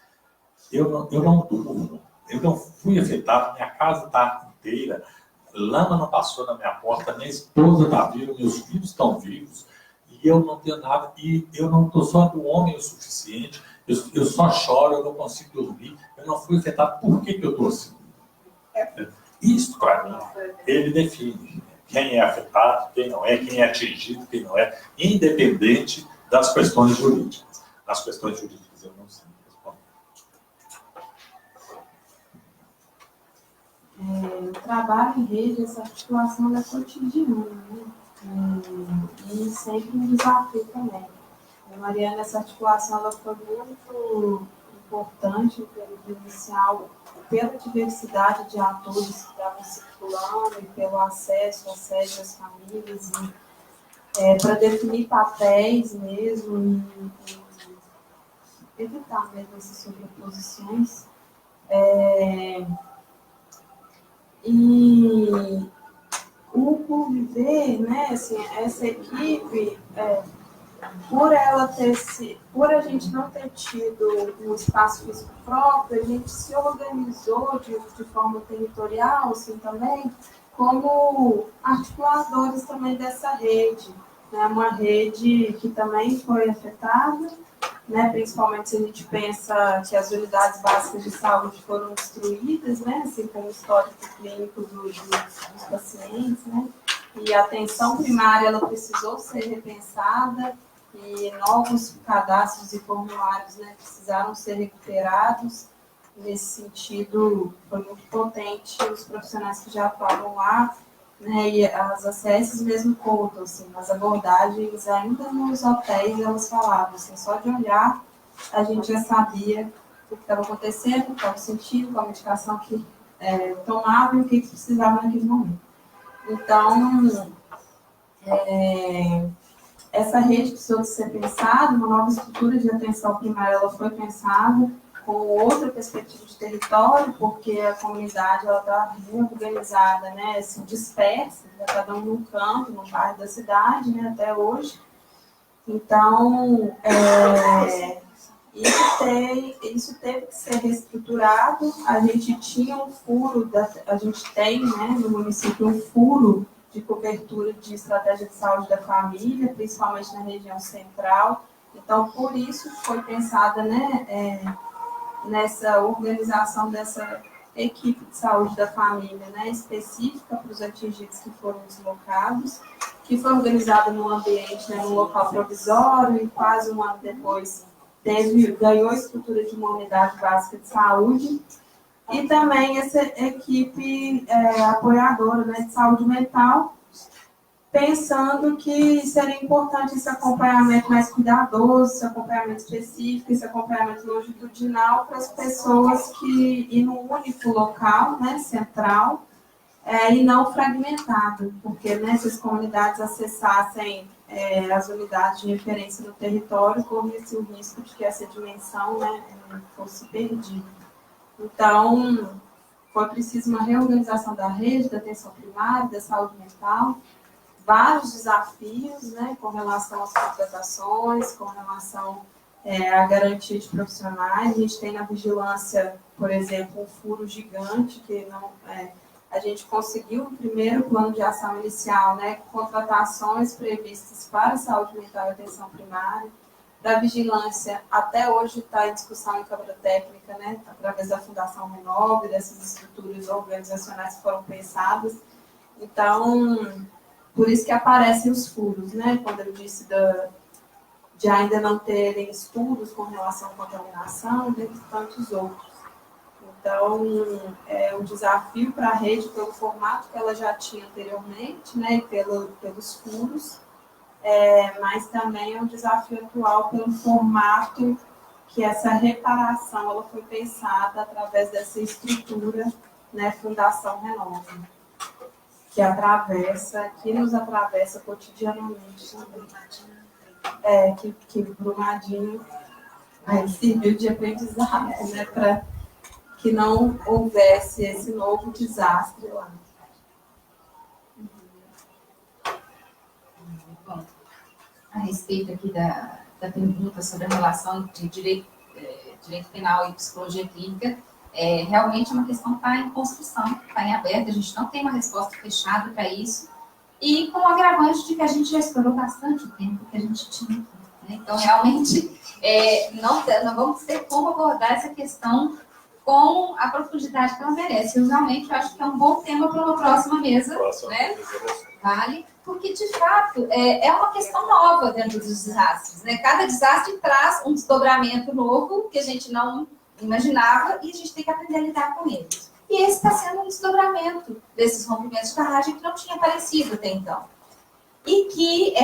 Eu não durmo, eu não fui afetado, minha casa está inteira, lama não passou na minha porta, minha esposa está viva, meus filhos estão vivos, e eu não tenho nada, e eu não estou só do homem o suficiente, eu só choro, eu não consigo dormir, eu não fui afetado, por que eu estou assim? Isso, para mim, ele define quem é afetado, quem não é, quem é atingido, quem não é, independente das questões jurídicas. Nas questões jurídicas eu não sei responder. O trabalho em rede, essa articulação é cotidiana, né? E sempre um desafio também. A Mariana, essa articulação ela foi muito importante pelo inicial, pela diversidade de atores que estavam circulando e pelo acesso à sede das famílias, para definir papéis mesmo e evitar mesmo essas sobreposições. E o Conviver, né, assim, essa equipe, por a gente não ter tido um espaço físico próprio, a gente se organizou de forma territorial, assim, também, como articuladores também dessa rede, né, uma rede que também foi afetada, né, principalmente se a gente pensa que as unidades básicas de saúde foram destruídas, né, assim, com o histórico clínico dos pacientes, né, e a atenção primária ela precisou ser repensada e novos cadastros e formulários, né, precisaram ser recuperados. Nesse sentido, foi muito potente os profissionais que já atuavam lá, né, e as ACS mesmo contam, assim, as abordagens ainda nos hotéis, elas falavam, assim, só de olhar a gente já sabia o que estava acontecendo, qual o sentido, qual a medicação que tomava e o que precisava naquele momento. Então, essa rede precisou de ser pensada, uma nova estrutura de atenção primária ela foi pensada com outra perspectiva de território, porque a comunidade está muito organizada, né, assim, dispersa, cada um num canto, num bairro da cidade, né, até hoje. Então, isso teve que ser reestruturado. A gente tinha um furo, a gente tem, né, no município um furo de cobertura de estratégia de saúde da família, principalmente na região central. Então, por isso foi pensada, né, nessa organização dessa equipe de saúde da família, né, específica para os atingidos que foram deslocados, que foi organizada num ambiente, né, num local provisório, e quase um ano depois ganhou a estrutura de uma unidade básica de saúde, e também essa equipe apoiadora, né, de saúde mental, pensando que seria importante esse acompanhamento mais cuidadoso, esse acompanhamento específico, esse acompanhamento longitudinal para as pessoas que ir num único local, né, central, e não fragmentado, porque, né, se as comunidades acessassem as unidades de referência no território, corria-se o risco de que essa dimensão, né, fosse perdida. Então, foi preciso uma reorganização da rede da atenção primária, da saúde mental, vários desafios, né, com relação às contratações, com relação à garantia de profissionais. A gente tem na vigilância, por exemplo, um furo gigante que não, a gente conseguiu no primeiro plano de ação inicial, né, contratações previstas para a saúde mental e atenção primária. Da vigilância, até hoje está em discussão em Câmara Técnica, né, através da Fundação Renove, dessas estruturas organizacionais que foram pensadas. Então, por isso que aparecem os furos, né? Quando eu disse de ainda não terem estudos com relação à contaminação, dentre tantos outros. Então, é um desafio para a rede pelo formato que ela já tinha anteriormente, né? E pelos furos, mas também é um desafio atual pelo formato que essa reparação ela foi pensada através dessa estrutura né, Fundação Renova, que nos atravessa cotidianamente também. Que Brumadinho serviu de aprendizado, né, para que não houvesse esse novo desastre lá. Bom, a respeito aqui da pergunta sobre a relação entre direito penal e psicologia clínica, realmente é uma questão que está em construção, está em aberto, a gente não tem uma resposta fechada para isso, e com o agravante de que a gente já explorou bastante o tempo que a gente tinha aqui, né? Então, realmente, não vamos ter como abordar essa questão com a profundidade que ela merece. Eu realmente acho que é um bom tema para uma próxima mesa, né? Vale? Porque, de fato, é uma questão nova dentro dos desastres, né? Cada desastre traz um desdobramento novo que a gente não imaginava e a gente tem que aprender a lidar com ele. E esse está sendo um desdobramento desses rompimentos de barragem que não tinha aparecido até então. E que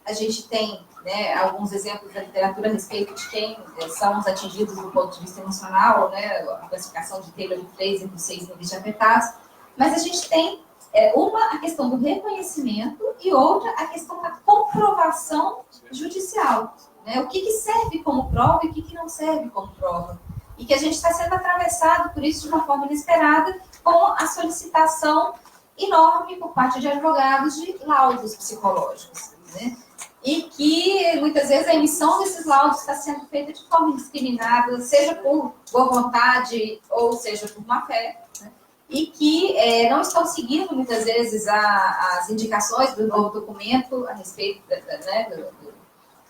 a gente tem, né, alguns exemplos da literatura a respeito de quem são os atingidos do ponto de vista emocional, né, a classificação de Taylor de 3 entre os 6 níveis de afetados, mas a gente tem a questão do reconhecimento e outra a questão da comprovação judicial, né? O que serve como prova e o que não serve como prova. E que a gente está sendo atravessado por isso de uma forma inesperada, com a solicitação enorme por parte de advogados de laudos psicológicos, né? E que, muitas vezes, a emissão desses laudos está sendo feita de forma indiscriminada, seja por boa vontade ou seja por má fé, né? E que não estão seguindo, muitas vezes, as indicações do novo documento a respeito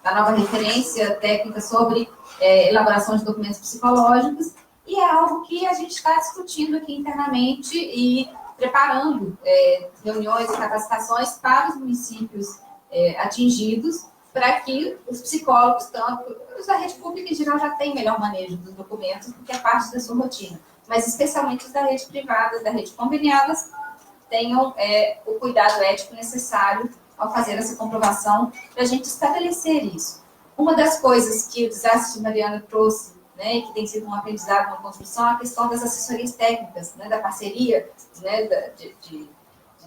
da nova referência técnica sobre elaboração de documentos psicológicos, e é algo que a gente está discutindo aqui internamente e preparando reuniões e capacitações para os municípios atingidos, para que os psicólogos, tanto os da rede pública em geral, já têm melhor manejo dos documentos, porque é parte da sua rotina, mas especialmente os da rede privada, da rede conveniadas, tenham o cuidado ético necessário ao fazer essa comprovação, para a gente estabelecer isso. Uma das coisas que o desastre de Mariana trouxe, né, que tem sido um aprendizado na construção, é a questão das assessorias técnicas, né, da parceria, né, de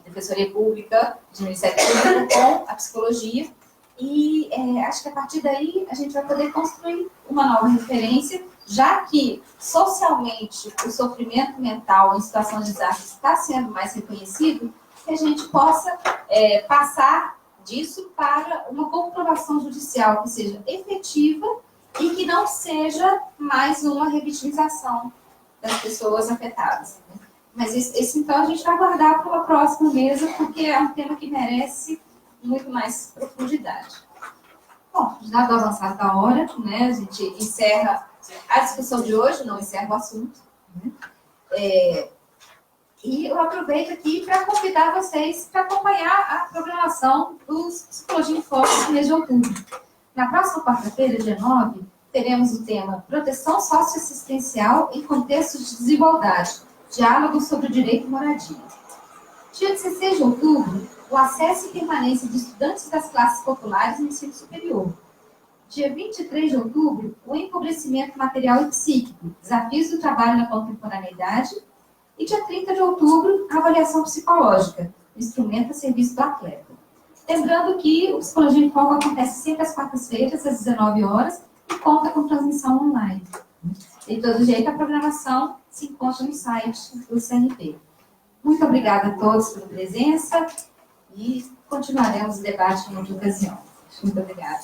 Defensoria Pública, de Ministério Público com a psicologia, e acho que a partir daí a gente vai poder construir uma nova referência, já que socialmente o sofrimento mental em situação de desastre está sendo mais reconhecido, que a gente possa passar disso para uma comprovação judicial que seja efetiva e que não seja mais uma revitimização das pessoas afetadas, né? Mas esse, então, a gente vai guardar para uma próxima mesa, porque é um tema que merece muito mais profundidade. Bom, dado o avançado da hora, né, a gente encerra a discussão de hoje, não encerra o assunto, né? E eu aproveito aqui para convidar vocês para acompanhar a programação dos Psicologia em Foco no mês de outubro. Na próxima quarta-feira, dia 9, teremos o tema Proteção Socioassistencial em Contextos de Desigualdade, Diálogo sobre o Direito à Moradia. Dia 16 de outubro, o acesso e permanência de estudantes das classes populares no ensino superior. Dia 23 de outubro, o empobrecimento material e psíquico, desafios do trabalho na contemporaneidade. E dia 30 de outubro, a avaliação psicológica, instrumento a serviço do atleta. Lembrando que o Psicologia em Foco acontece sempre às quartas-feiras, às 19 horas, e conta com transmissão online. De todo jeito, a programação se encontra no site do CNP. Muito obrigada a todos pela presença e continuaremos o debate em outra ocasião. Muito obrigada.